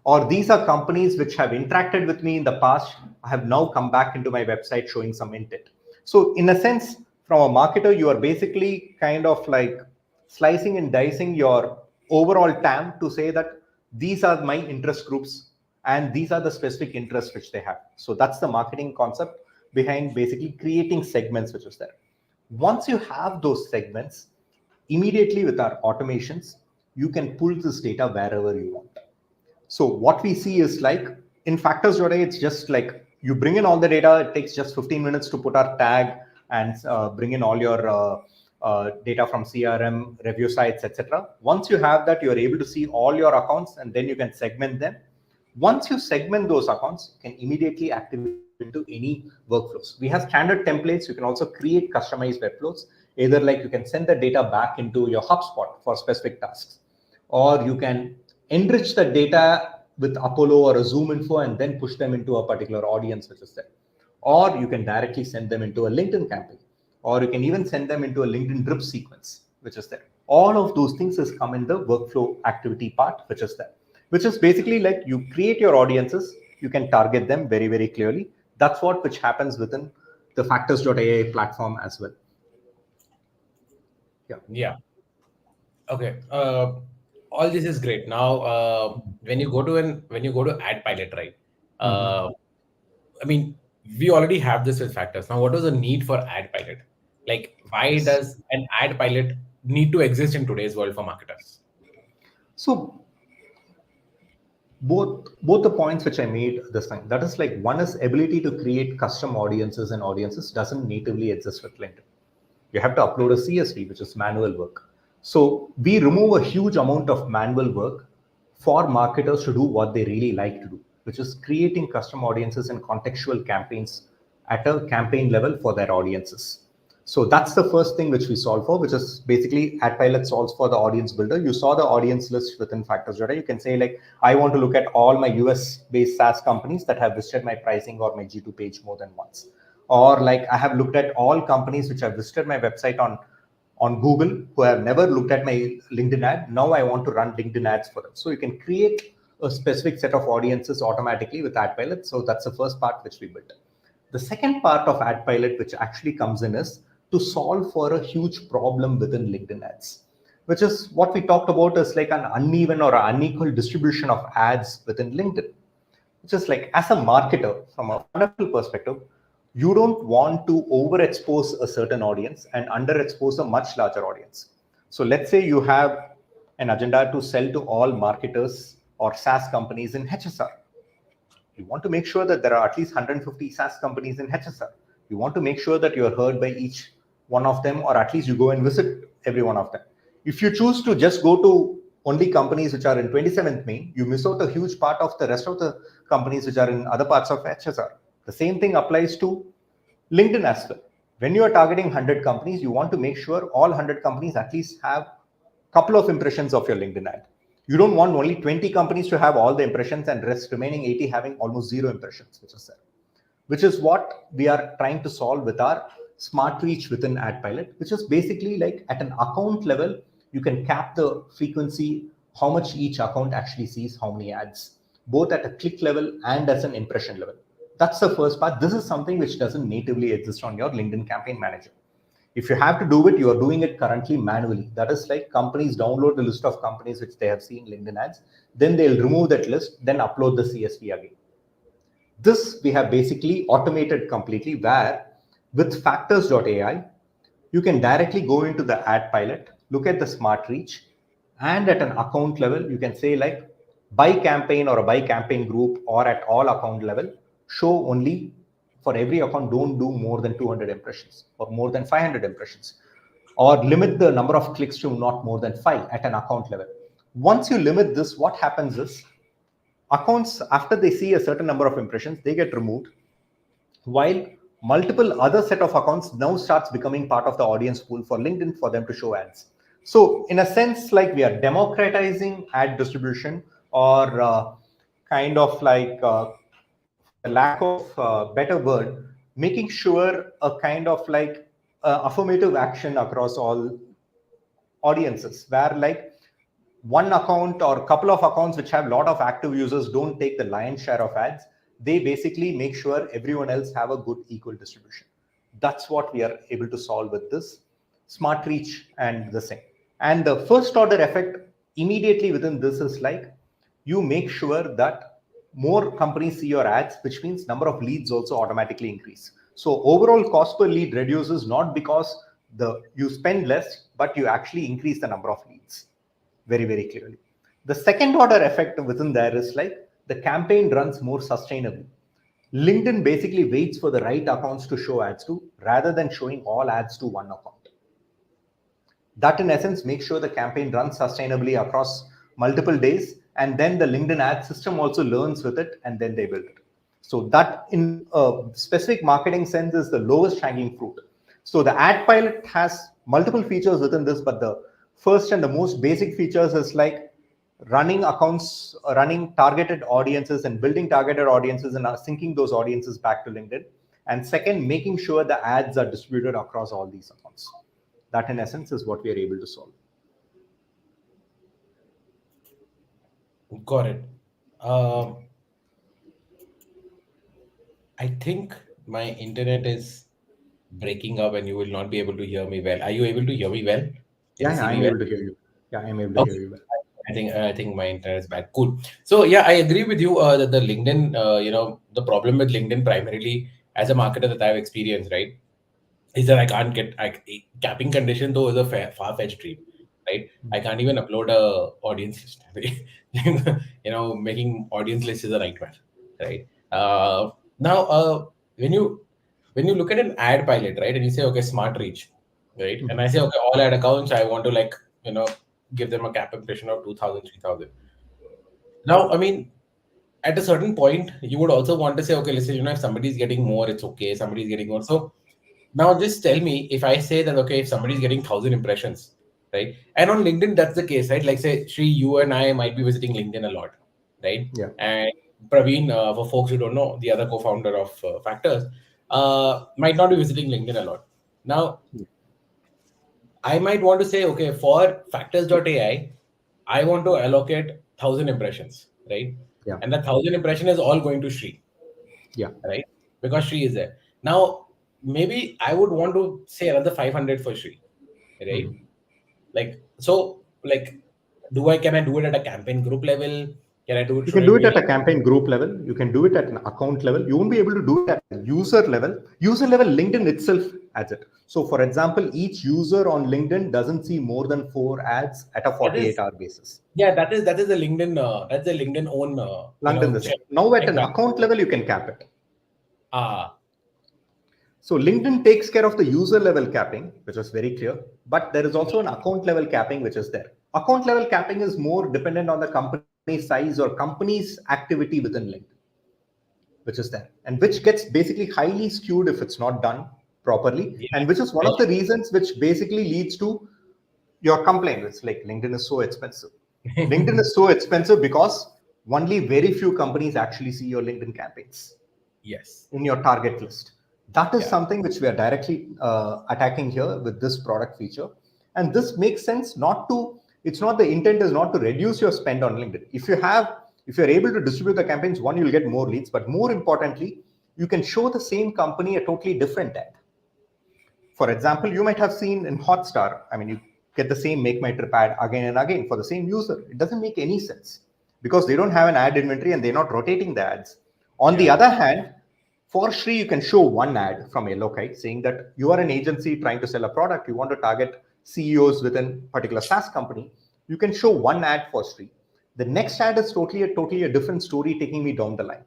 Or these are companies which have interacted with me in the past, have now come back into my website showing some intent. So in a sense, from a marketer, you are basically kind of like slicing and dicing your overall TAM to say that these are my interest groups and these are the specific interests which they have. So that's the marketing concept behind basically creating segments which is there. Once you have those segments, immediately with our automations, you can pull this data wherever you want. So what we see is like in Factors.ai, it's just like you bring in all the data. It takes just 15 minutes to put our tag and bring in all your data from CRM, review sites, etc. Once you have that, you are able to see all your accounts and then you can segment them. Once you segment those accounts, you can immediately activate them into any workflows. We have standard templates. You can also create customized workflows. Either like you can send the data back into your HubSpot for specific tasks, or you can enrich the data with Apollo or a Zoom info and then push them into a particular audience which is there. Or you can directly send them into a LinkedIn campaign, or you can even send them into a LinkedIn drip sequence which is there. All of those things has come in the workflow activity part which is there, which is basically like you create your audiences, you can target them very, very clearly. That's what which happens within the Factors.ai platform as well. Yeah. Okay. All this is great. Now, when you go to AdPilot, right? I mean, we already have this with Factors. Now, what was the need for AdPilot? Like, why Yes. does an AdPilot need to exist in today's world for marketers? So both the points which I made this time, that is like one is ability to create custom audiences, and audiences doesn't natively exist with LinkedIn. You have to upload a CSV, which is manual work. So we remove a huge amount of manual work for marketers to do what they really like to do, which is creating custom audiences and contextual campaigns at a campaign level for their audiences. So that's the first thing which we solve for, which is basically AdPilot solves for the audience builder. You saw the audience list within Factors.ai. You can say like, I want to look at all my US-based SaaS companies that have visited my pricing or my G2 page more than once. Or like I have looked at all companies which have visited my website on Google who have never looked at my LinkedIn ad. Now I want to run LinkedIn ads for them. So you can create a specific set of audiences automatically with AdPilot. So that's the first part which we built. The second part of AdPilot, which actually comes in, is to solve for a huge problem within LinkedIn ads, which is what we talked about is like an uneven or unequal distribution of ads within LinkedIn. Which is like, as a marketer, from a fundamental perspective, you don't want to overexpose a certain audience and underexpose a much larger audience. So let's say you have an agenda to sell to all marketers or SaaS companies in HSR. You want to make sure that there are at least 150 SaaS companies in HSR. You want to make sure that you're heard by each one of them, or at least you go and visit every one of them. If you choose to just go to only companies which are in 27th Main, you miss out a huge part of the rest of the companies which are in other parts of HSR. The same thing applies to LinkedIn as well. When you are targeting 100 companies, you want to make sure all 100 companies at least have a couple of impressions of your LinkedIn ad. You don't want only 20 companies to have all the impressions and rest remaining 80 having almost zero impressions, which is there. Which is what we are trying to solve with our smart reach within AdPilot, which is basically like at an account level, you can cap the frequency, how much each account actually sees how many ads, both at a click level and as an impression level. That's the first part. This is something which doesn't natively exist on your LinkedIn Campaign Manager. If you have to do it, you are doing it currently manually. That is like companies download the list of companies which they have seen LinkedIn ads, then they'll remove that list, then upload the CSV again. This we have basically automated completely, where with Factors.ai, you can directly go into the AdPilot, look at the smart reach, and at an account level, you can say like by campaign or a by campaign group or at all account level, show only for every account, don't do more than 200 impressions or more than 500 impressions, or limit the number of clicks to not more than 5 at an account level. Once you limit this, what happens is accounts, after they see a certain number of impressions, they get removed, while multiple other set of accounts now starts becoming part of the audience pool for LinkedIn for them to show ads. So in a sense, like we are democratizing ad distribution, or kind of like for the lack of better word, making sure a kind of like affirmative action across all audiences, where like one account or a couple of accounts which have a lot of active users don't take the lion's share of ads. They basically make sure everyone else have a good equal distribution. That's what we are able to solve with this smart reach and the same. And the first order effect immediately within this is like you make sure that more companies see your ads, which means number of leads also automatically increase. So overall cost per lead reduces, not because you spend less, but you actually increase the number of leads very, very clearly. The second order effect within there is like the campaign runs more sustainably. LinkedIn basically waits for the right accounts to show ads to, rather than showing all ads to one account. That in essence makes sure the campaign runs sustainably across multiple days, and then the LinkedIn ad system also learns with it, and then they build it. So that in a specific marketing sense is the lowest hanging fruit. So the AdPilot has multiple features within this, but the first and the most basic features is like running accounts, running targeted audiences and building targeted audiences and syncing those audiences back to LinkedIn. And second, making sure the ads are distributed across all these accounts. That in essence is what we are able to solve. Got it. I think my internet is breaking up and you will not be able to hear me well. Are you able to hear me well and Yeah, see I'm me well? able to hear you. Yeah, I'm able to Okay. hear you well. I think my internet is bad. Cool. So yeah, I agree with you that the LinkedIn, the problem with LinkedIn primarily as a marketer that I've experienced, right, is that I can't get capping condition though is a far-fetched dream, right? I can't even upload a audience list. Making audience list is a nightmare, right? Now, when you look at an ad pilot, right, and you say okay, smart reach, right, and I say okay, all ad accounts I want to you know give them a cap impression of 2,000, 3,000. Now, I mean, at a certain point, you would also want to say, okay, listen, if somebody's getting more, it's okay. Somebody's getting more. So now just tell me if I say that, okay, if somebody's getting 1,000 impressions, right? And on LinkedIn, that's the case, right? Like say, Shri, you and I might be visiting LinkedIn a lot, right? Yeah. And Praveen, for folks who don't know, the other co-founder of Factors, might not be visiting LinkedIn a lot. Now, I might want to say, okay, for Factors.ai, I want to allocate 1,000 impressions, right? Yeah. And that 1,000 impression is all going to Shri, Yeah. right? Because Shri is there. Now, maybe I would want to say another 500 for Shri, right? Can I do it at a campaign group level? Can I do it? You Should can I do do it it at a like, campaign group level. You can do it at an account level. You won't be able to do it at a user level. User level, LinkedIn itself adds it. So, for example, each user on LinkedIn doesn't see more than 4 ads at a that is, 48-hour basis. yeah, that is the LinkedIn, that's the LinkedIn own, LinkedIn the same. Now, at check an back. account level, you can cap it. Ah, So LinkedIn takes care of the user level capping, which is very clear, but there is also an account level capping, which is there. Account level capping is more dependent on the company size or company's activity within LinkedIn, which is there, and which gets basically highly skewed if it's not done properly, yeah. and which is one of the reasons which basically leads to your complaint. It's like LinkedIn is so expensive. LinkedIn is so expensive because only very few companies actually see your LinkedIn campaigns Yes. in your target list. That is Yeah. something which we are directly attacking here with this product feature. And this makes sense not to It's not, the intent is not to reduce your spend on LinkedIn. If you're able to distribute the campaigns, one, you'll get more leads, but more importantly, you can show the same company a totally different ad. For example, you might have seen in Hotstar, I mean, you get the same Make My Trip ad again and again for the same user. It doesn't make any sense because they don't have an ad inventory and they're not rotating the ads. On the other hand, for Shri, you can show one ad from Yellowkite saying that you are an agency trying to sell a product, you want to target CEOs within a particular SaaS company. You can show one ad for Shri. The next ad is totally a different story taking me down the line.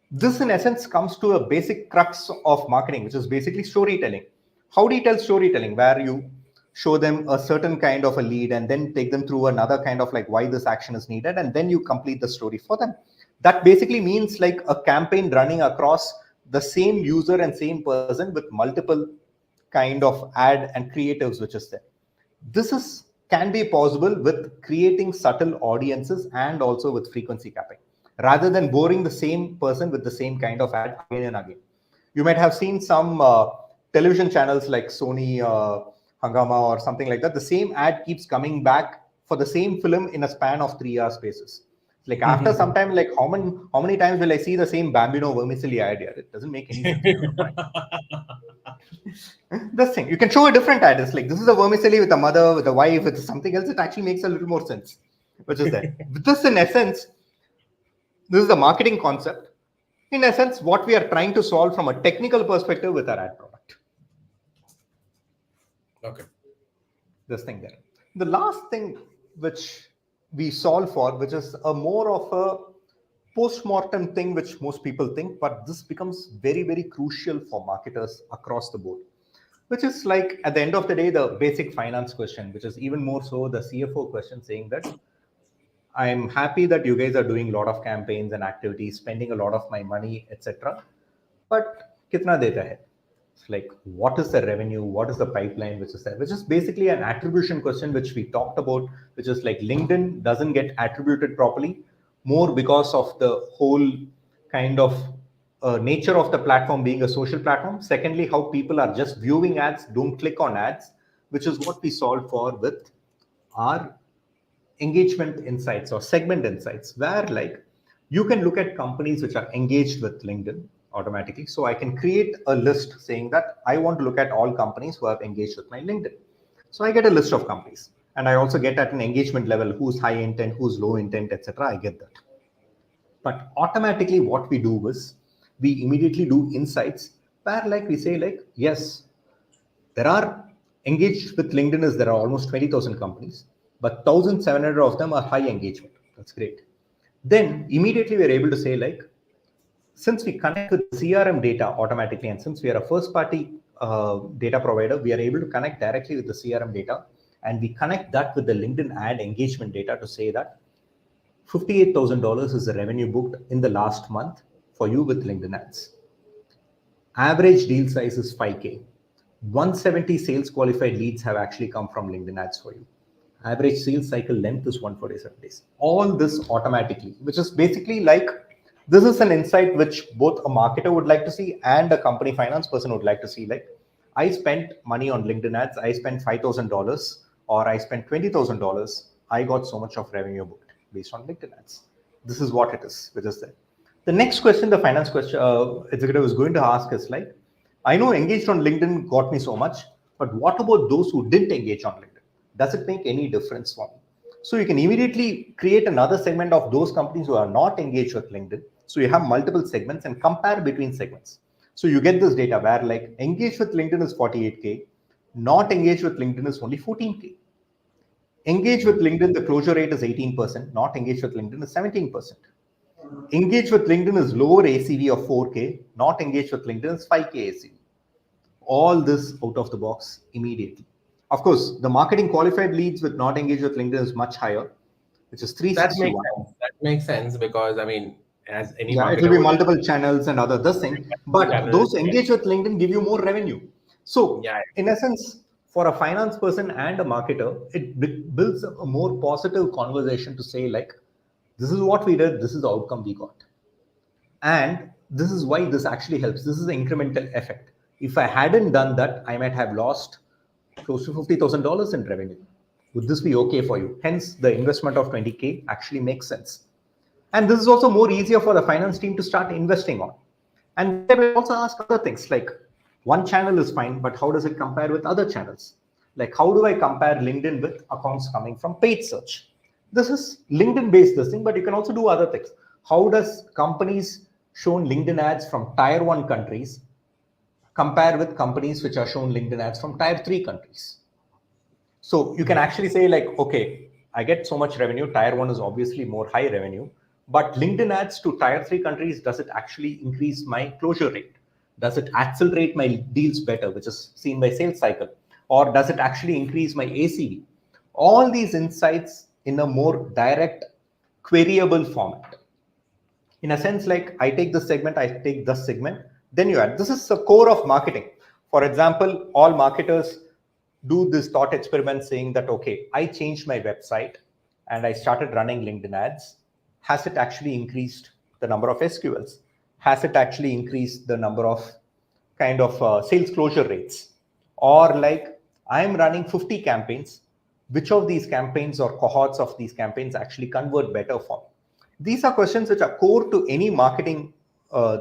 This, in essence, comes to a basic crux of marketing, which is basically storytelling. How do you tell storytelling? Where you show them a certain kind of a lead and then take them through another kind of like why this action is needed, and then you complete the story for them. That basically means like a campaign running across the same user and same person with multiple kind of ad and creatives which is there. This is can be possible with creating subtle audiences and also with frequency capping, rather than boring the same person with the same kind of ad again and again. You might have seen some television channels like Sony Hangama or something like that. The same ad keeps coming back for the same film in a span of 3 hour spaces. Like after some time, like how many times will I see the same Bambino vermicelli ad here? It doesn't make any sense. This thing, you can show a different ad. It's like this is a vermicelli with a mother, with a wife, with something else. It actually makes a little more sense, which is that. This, in essence, this is the marketing concept. In essence, what we are trying to solve from a technical perspective with our ad product. Okay. This thing there. The last thing which we solve for, which is a more of a post-mortem thing, which most people think, but this becomes very, very crucial for marketers across the board, which is like at the end of the day, the basic finance question, which is even more so the CFO question, saying that I'm happy that you guys are doing a lot of campaigns and activities, spending a lot of my money, etc. But kitna deta hai? It's like, what is the revenue? What is the pipeline which is there? Which is basically an attribution question, which we talked about, which is like LinkedIn doesn't get attributed properly, more because of the whole kind of nature of the platform being a social platform. Secondly, how people are just viewing ads, don't click on ads, which is what we solve for with our engagement insights or segment insights, where like you can look at companies which are engaged with LinkedIn automatically. So I can create a list saying that I want to look at all companies who have engaged with my LinkedIn. So I get a list of companies, and I also get at an engagement level who's high intent, who's low intent, etc. I get that. But automatically what we do is we immediately do insights where like we say like, yes, there are engaged with LinkedIn is there are almost 20,000 companies, but 1,700 of them are high engagement. That's great. Then immediately we're able to say like, since we connect with CRM data automatically, and since we are a first party data provider, we are able to connect directly with the CRM data, and we connect that with the LinkedIn ad engagement data to say that $58,000 is the revenue booked in the last month for you with LinkedIn ads. Average deal size is 5K. 170 sales qualified leads have actually come from LinkedIn ads for you. Average sales cycle length is 147 days. All this automatically, which is basically like, this is an insight which both a marketer would like to see and a company finance person would like to see. Like, I spent money on LinkedIn ads, I spent $5,000 or I spent $20,000. I got so much of revenue booked based on LinkedIn ads. This is what it is, which is there. The next question, the finance question executive is going to ask is like, I know engaged on LinkedIn got me so much, but what about those who didn't engage on LinkedIn? Does it make any difference for me? So you can immediately create another segment of those companies who are not engaged with LinkedIn. So you have multiple segments and compare between segments. So you get this data where like engaged with LinkedIn is 48K, not engaged with LinkedIn is only 14K. Engaged with LinkedIn, the closure rate is 18%, not engaged with LinkedIn is 17%. Engaged with LinkedIn is lower ACV of 4K, not engaged with LinkedIn is 5K ACV. All this out of the box immediately. Of course, the marketing qualified leads with not engaged with LinkedIn is much higher, which is 361. That makes sense because I mean, as any Yeah, it marketer will be would, multiple channels and other this thing, but those engaged with LinkedIn give you more revenue. So in essence, for a finance person and a marketer, it builds a more positive conversation to say like, this is what we did, this is the outcome we got. And this is why this actually helps. This is the incremental effect. If I hadn't done that, I might have lost close to $50,000 in revenue. Would this be okay for you? Hence, the investment of 20K actually makes sense. And this is also more easier for the finance team to start investing on. And then they will also ask other things like one channel is fine, but how does it compare with other channels? Like how do I compare LinkedIn with accounts coming from paid search? This is LinkedIn based this thing, but you can also do other things. How does companies shown LinkedIn ads from tier 1 countries compare with companies which are shown LinkedIn ads from tier 3 countries? So you can actually say like, okay, I get so much revenue. Tier 1 is obviously more high revenue, but LinkedIn ads to tier 3 countries, does it actually increase my closure rate? Does it accelerate my deals better, which is seen by sales cycle? Or does it actually increase my ACV? All these insights in a more direct, queryable format. In a sense, like I take this segment, I take this segment, then you add. This is the core of marketing. For example, all marketers do this thought experiment saying that, okay, I changed my website and I started running LinkedIn ads. Has it actually increased the number of SQLs? Has it actually increased the number of kind of sales closure rates? Or like I'm running 50 campaigns, which of these campaigns or cohorts of these campaigns actually convert better for me? These are questions which are core to any marketing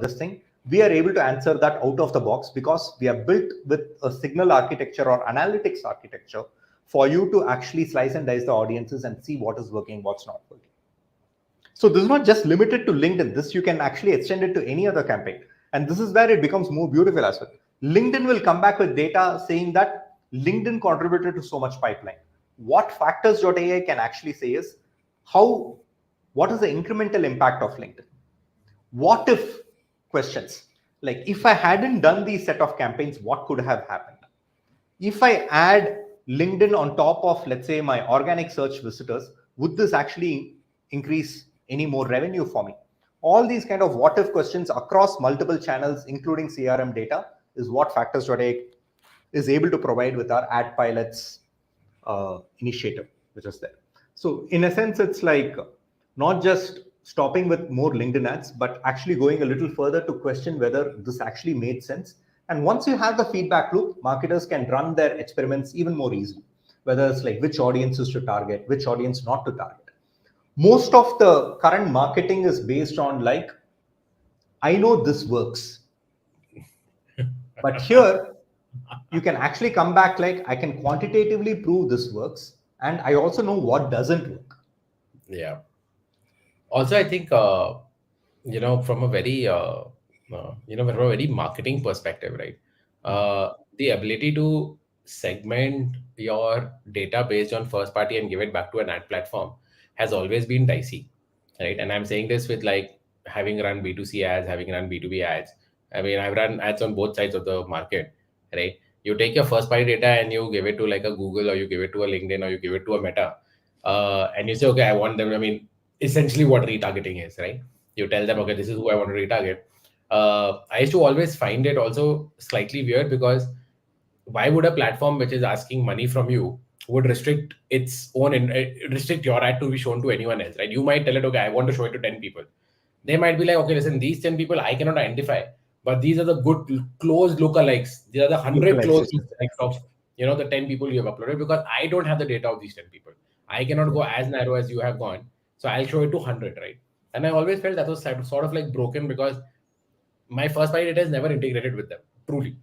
this thing. We are able to answer that out of the box because we are built with a signal architecture or analytics architecture for you to actually slice and dice the audiences and see what is working, what's not working. So this is not just limited to LinkedIn. This you can actually extend it to any other campaign. And this is where it becomes more beautiful as well. LinkedIn will come back with data saying that LinkedIn contributed to so much pipeline. What Factors.ai can actually say is what is the incremental impact of LinkedIn? What if questions? Like if I hadn't done these set of campaigns, what could have happened? If I add LinkedIn on top of, let's say, my organic search visitors, would this actually increase any more revenue for me? All these kind of what if questions across multiple channels, including CRM data, is what Factors.ai is able to provide with our AdPilot's initiative, which is there. So in a sense, it's like not just stopping with more LinkedIn ads, but actually going a little further to question whether this actually made sense. And once you have the feedback loop, marketers can run their experiments even more easily, whether it's like which audiences to target, which audience not to target. Most of the current marketing is based on like, I know this works. But here, you can actually come back like, I can quantitatively prove this works. And I also know what doesn't work. Yeah. Also, I think, from a very, from a very marketing perspective, right? The ability to segment your data based on first party and give it back to an ad platform has always been dicey, right? And I'm saying this with like having run B2C ads, having run B2B ads. I mean, I've run ads on both sides of the market, right? You take your first party data and you give it to like a Google, or you give it to a LinkedIn, or you give it to a Meta, and you say, okay, I want them. I mean, essentially what retargeting is, right? You tell them, okay, this is who I want to retarget. I used to always find it also slightly weird, because why would a platform which is asking money from you would restrict its own restrict your ad to be shown to anyone else, right? You might tell it, okay, I want to show it to 10 people. They might be like, okay, listen, these 10 people I cannot identify, but these are the good closed lookalikes. These are the 100 Lookalikes, closed yes, lookalikes of the 10 people you have uploaded, because I don't have the data of these 10 people. I cannot yes. go as narrow as you have gone, so I'll show it to 100, right? And I always felt that was sort of like broken, because my first party data is never integrated with them truly,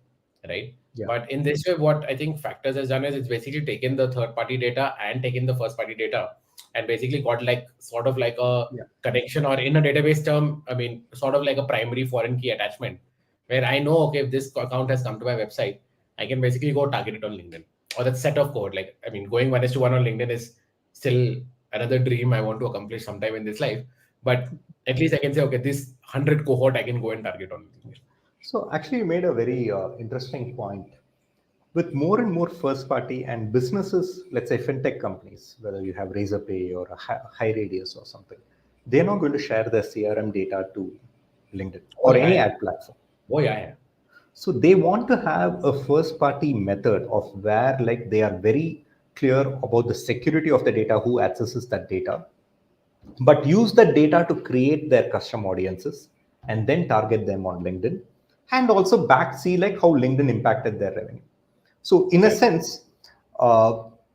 right? Yeah. But in this way, what I think Factors has done is it's basically taken the third party data and taken the first party data, and basically got like sort of like a Yeah. connection, or in a database term, I mean, sort of like a primary foreign key attachment, where I know, okay, if this account has come to my website, I can basically go target it on LinkedIn, or that set of code. Like, I mean, going 1:1 on LinkedIn is still another dream I want to accomplish sometime in this life, but at least I can say, okay, this 100 cohort I can go and target on LinkedIn. So actually, you made a very interesting point. With more and more first party and businesses, let's say fintech companies, whether you have Razorpay or a high radius or something, they're not going to share their CRM data to LinkedIn Oh or yeah, any yeah. ad platform. Oh yeah, yeah. So they want to have a first party method of where like they are very clear about the security of the data, who accesses that data, but use the data to create their custom audiences and then target them on LinkedIn, and also back see like how LinkedIn impacted their revenue. So in a Correct. sense,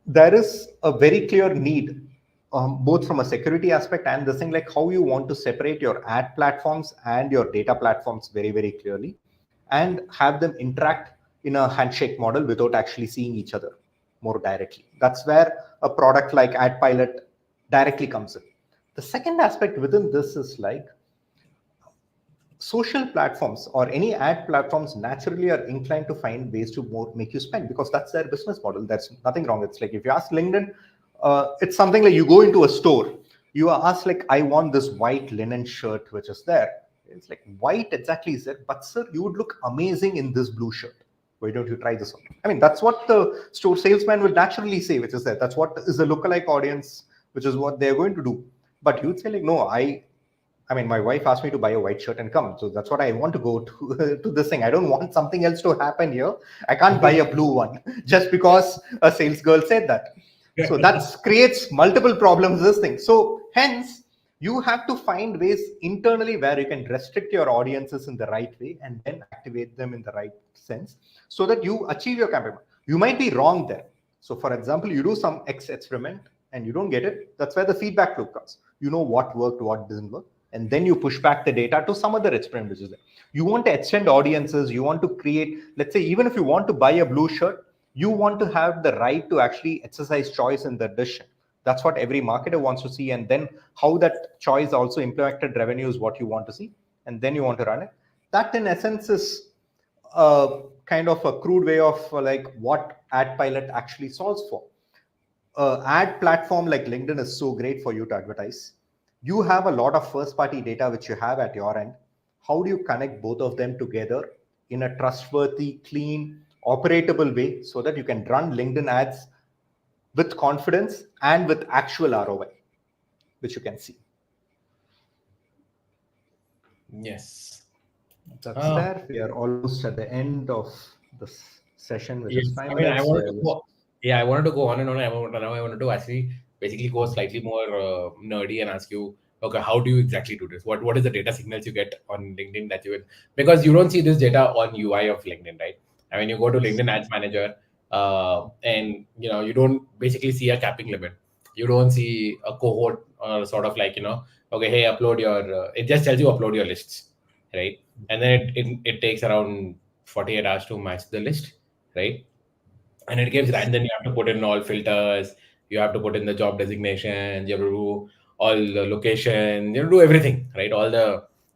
there is a very clear need, both from a security aspect and the thing like how you want to separate your ad platforms and your data platforms very, very clearly and have them interact in a handshake model without actually seeing each other more directly. That's where a product like AdPilot directly comes in. The second aspect within this is like social platforms or any ad platforms naturally are inclined to find ways to more make you spend because that's their business model. There's nothing wrong. It's like if you ask LinkedIn, it's something like you go into a store, you are asked like, I want this white linen shirt which is there. It's like white exactly is it, but sir, you would look amazing in this blue shirt. Why don't you try this on? I mean, that's what the store salesman will naturally say, which is that that's what is the lookalike audience, which is what they're going to do. But you'd say like, no, I mean, my wife asked me to buy a white shirt and come. So that's what I want to go to, to this thing. I don't want something else to happen here. I can't buy a blue one just because a sales girl said that. So that creates multiple problems, this thing. So hence, you have to find ways internally where you can restrict your audiences in the right way and then activate them in the right sense so that you achieve your campaign. You might be wrong there. So for example, you do some X experiment and you don't get it. That's where the feedback loop comes. You know what worked, what didn't work, and then you push back the data to some other experiment which is there. You want to extend audiences, you want to create, let's say, even if you want to buy a blue shirt, you want to have the right to actually exercise choice in the decision. That's what every marketer wants to see. And then how that choice also impacted revenue is what you want to see. And then you want to run it. That in essence is a kind of a crude way of like what AdPilot actually solves for. Ad platform like LinkedIn is so great for you to advertise. You have a lot of first party data which you have at your end. How do you connect both of them together in a trustworthy, clean, operatable way so that you can run LinkedIn ads with confidence and with actual ROI, which you can see? Yes. That's there. We are almost at the end of this session, which is Yes, five I mean, I minutes. wanted to go. Yeah, I wanted to go on and on. Now I wanted to actually basically go slightly more nerdy and ask you, okay, how do you exactly do this? What is the data signals you get on LinkedIn that you would, because you don't see this data on UI of LinkedIn, right? I mean, you go to LinkedIn Ads Manager, and you don't basically see a capping limit. You don't see a cohort or sort of like okay, hey, upload your. It just tells you upload your lists, right? And then it takes around 48 hours to match the list, right? And it gives, and then you have to put in all filters, you have to put in the job designations, you have to do all the location, you have to do everything, right?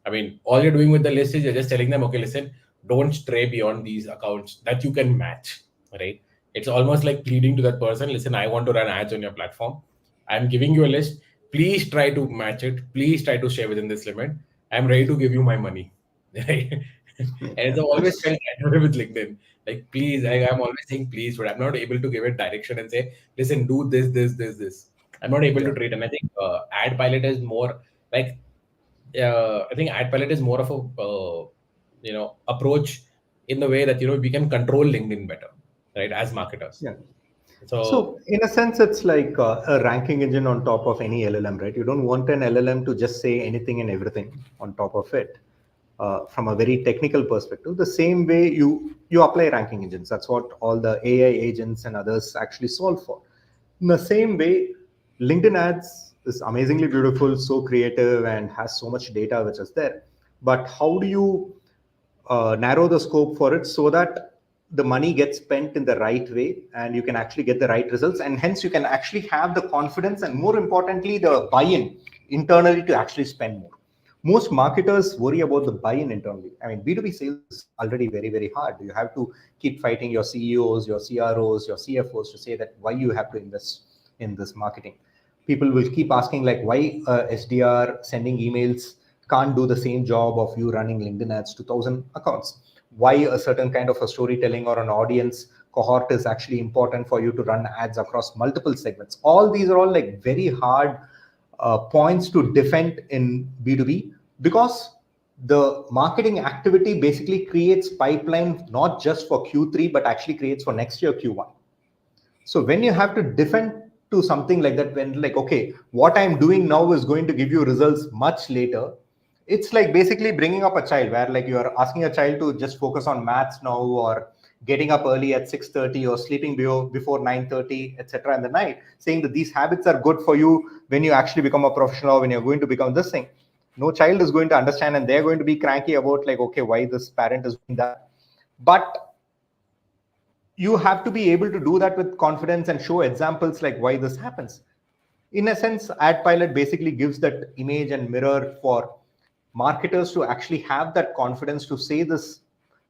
I mean, all you're doing with the list is you're just telling them, okay, listen, don't stray beyond these accounts that you can match, right? It's almost like pleading to that person, listen, I want to run ads on your platform. I'm giving you a list. Please try to match it. Please try to stay within this limit. I'm ready to give you my money. Right? And it's always felt that way with LinkedIn. Like, please, I'm always saying please, but I'm not able to give it direction and say, listen, do this, this, this, this. I'm not able to Yeah. treat. And I think AdPilot is more like, I think AdPilot is more of a, approach in the way that, we can control LinkedIn better, right? As marketers. Yeah. So, So in a sense, it's like a ranking engine on top of any LLM, right? You don't want an LLM to just say anything and everything on top of it. From a very technical perspective, the same way you apply ranking engines. That's what all the AI agents and others actually solve for. In the same way, LinkedIn ads is amazingly beautiful, so creative, and has so much data which is there. But how do you narrow the scope for it so that the money gets spent in the right way and you can actually get the right results, and hence you can actually have the confidence and more importantly the buy-in internally to actually spend more. Most marketers worry about the buy-in internally. I mean, B2B sales is already very, very hard. You have to keep fighting your CEOs, your CROs, your CFOs to say that why you have to invest in this marketing. People will keep asking like why SDR sending emails can't do the same job of you running LinkedIn ads to 1,000 accounts. Why a certain kind of a storytelling or an audience cohort is actually important for you to run ads across multiple segments. All these are all like very hard points to defend in B2B because the marketing activity basically creates pipeline not just for Q3 but actually creates for next year Q1. So when you have to defend to something like that, when like, okay, what I'm doing now is going to give you results much later, it's like basically bringing up a child where like you are asking a child to just focus on maths now or getting up early at 6:30 or sleeping before 9:30, etc. in the night, saying that these habits are good for you when you actually become a professional or when you're going to become this thing. No child is going to understand, and they're going to be cranky about like, okay, why this parent is doing that. But you have to be able to do that with confidence and show examples like why this happens. In a sense, AdPilot basically gives that image and mirror for marketers to actually have that confidence to say this,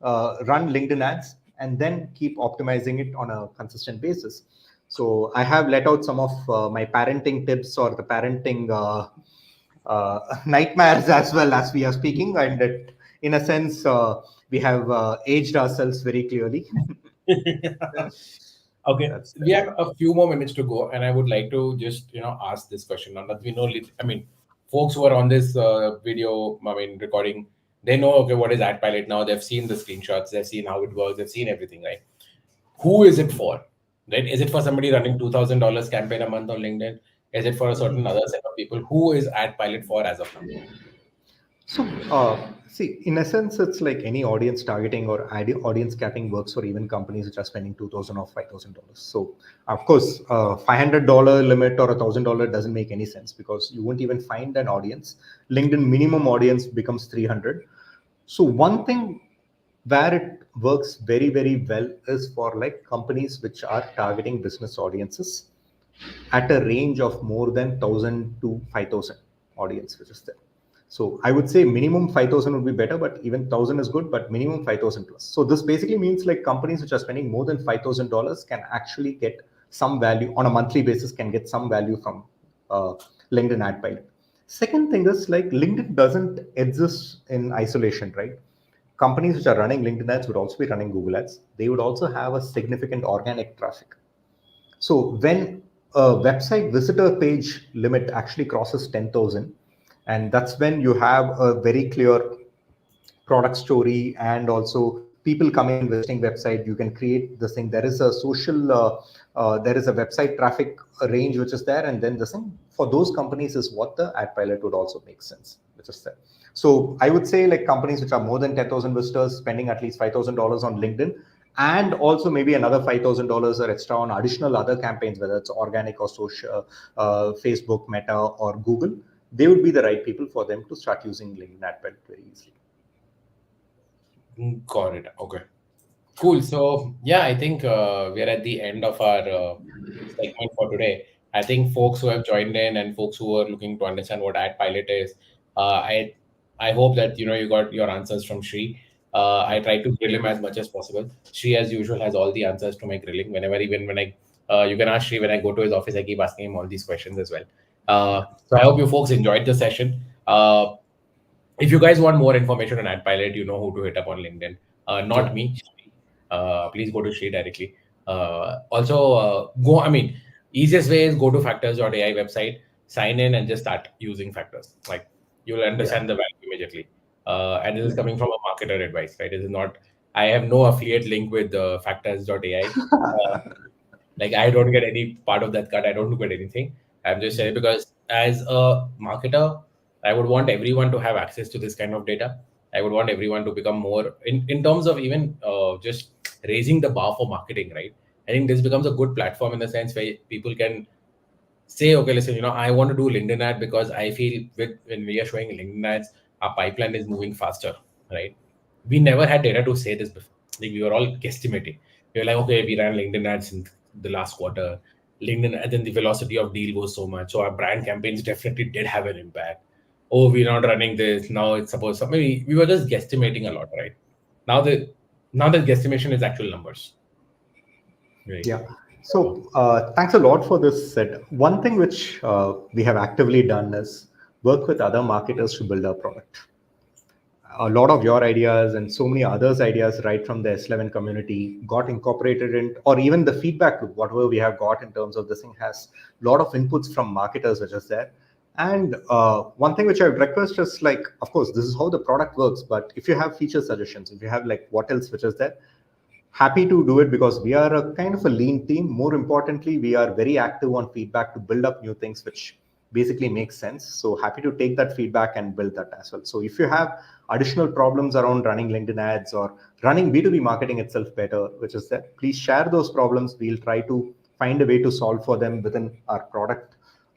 run LinkedIn ads, and then keep optimizing it on a consistent basis. So I have let out some of my parenting tips or the parenting nightmares as well as we are speaking, and that in a sense we have aged ourselves very clearly. Okay, That's we have a few more minutes to go, and I would like to just ask this question. Now that we know, I mean, folks who are on this video, I mean, recording, they know okay what is AdPilot now. They've seen the screenshots, they've seen how it works, they've seen everything, right? Who is it for? Right? Is it for somebody running $2,000 campaign a month on LinkedIn? Is it for a certain other set of people? Who is AdPilot for as of now? So, see, in essence, it's like any audience targeting or audience capping works for even companies which are spending $2,000 or $5,000. So, of course, $500 limit or $1,000 doesn't make any sense because you won't even find an audience. LinkedIn minimum audience becomes 300. So, one thing where it works very, very well is for like companies which are targeting business audiences at a range of more than 1,000 to 5,000 audience, which is there. So I would say minimum 5,000 would be better, but even 1,000 is good, but minimum 5,000 plus. So this basically means like companies which are spending more than $5,000 can actually get some value on a monthly basis, can get some value from LinkedIn AdPilot. Second thing is like LinkedIn doesn't exist in isolation, right? Companies which are running LinkedIn ads would also be running Google ads. They would also have a significant organic traffic. So when a website visitor page limit actually crosses 10,000, and that's when you have a very clear product story and also people coming and visiting website, you can create this thing. There is a social there is a website traffic range which is there, and then the thing for those companies is what the AdPilot would also make sense, which is there. So I would say like companies which are more than 10,000 visitors spending at least $5,000 on LinkedIn, and also maybe another $5,000 or extra on additional other campaigns, whether it's organic or social, Facebook, Meta, or Google, they would be the right people for them to start using LinkedIn AdPilot very easily. Got it. Okay. Cool. So yeah, I think we're at the end of our segment for today. I think folks who have joined in and folks who are looking to understand what AdPilot is, I hope that you got your answers from Shri. I try to grill him as much as possible. Shri, as usual, has all the answers to my grilling. Whenever, even when you can ask Shri when I go to his office, I keep asking him all these questions as well. So I hope you folks enjoyed the session. If you guys want more information on AdPilot, you know who to hit up on LinkedIn. Not me. Shri. Please go to Shri directly. I mean, easiest way is go to Factors.ai website, sign in, and just start using Factors. Like you'll understand the value immediately. And this is coming from a marketer advice, right? It is not. I have no affiliate link with Factors.ai. Like I don't get any part of that cut. I don't get anything. I'm just saying because as a marketer, I would want everyone to have access to this kind of data. I would want everyone to become more in terms of even just raising the bar for marketing, right? I think this becomes a good platform in the sense where people can say, okay, listen, I want to do LinkedIn ad because I feel when we are showing LinkedIn ads, our pipeline is moving faster, right? We never had data to say this before. Like we were all guesstimating. We were like, okay, we ran LinkedIn ads in the last quarter. LinkedIn, and then the velocity of deal goes so much. So our brand campaigns definitely did have an impact. Oh, we're not running this. Now it's supposed to, maybe we were just guesstimating a lot, right? Now the guesstimation is actual numbers. Right. Yeah. So thanks a lot for this set. One thing which we have actively done is work with other marketers to build our product. A lot of your ideas and so many others' ideas right from the S11 community got incorporated in, or even the feedback loop, whatever we have got in terms of this thing has a lot of inputs from marketers, which is there. And one thing which I would request is like, of course, this is how the product works, but if you have feature suggestions, if you have like what else which is there, happy to do it because we are a kind of a lean team. More importantly, we are very active on feedback to build up new things which basically makes sense. So happy to take that feedback and build that as well. So if you have additional problems around running LinkedIn ads or running B2B marketing itself better, which is that, please share those problems. We'll try to find a way to solve for them within our product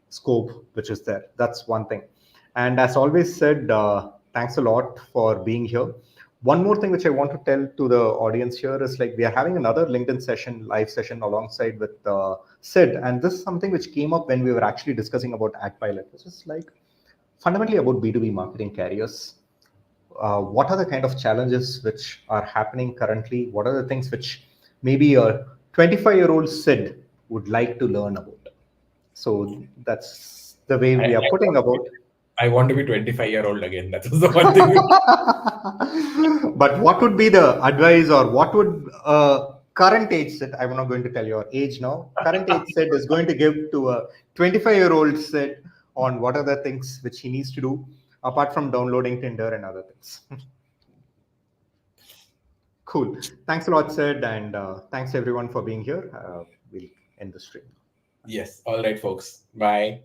scope, which is there. That's one thing. And as always said, thanks a lot for being here. One more thing which I want to tell to the audience here is like we are having another LinkedIn session, live session alongside with Sid. And this is something which came up when we were actually discussing about AdPilot, which is like fundamentally about B2B marketing carriers. What are the kind of challenges which are happening currently? What are the things which maybe a 25-year-old Sid would like to learn about? So that's the way I, we are I, putting want to about. be, I want to be 25-year-old again. That was the one thing. But what would be the advice, or what would current age Sid, I'm not going to tell your age now, current age Sid is going to give to a 25-year-old Sid on what are the things which he needs to do apart from downloading Tinder and other things? Cool. Thanks a lot, Sid, and thanks everyone for being here. We'll end the stream. Yes. All right, folks. Bye.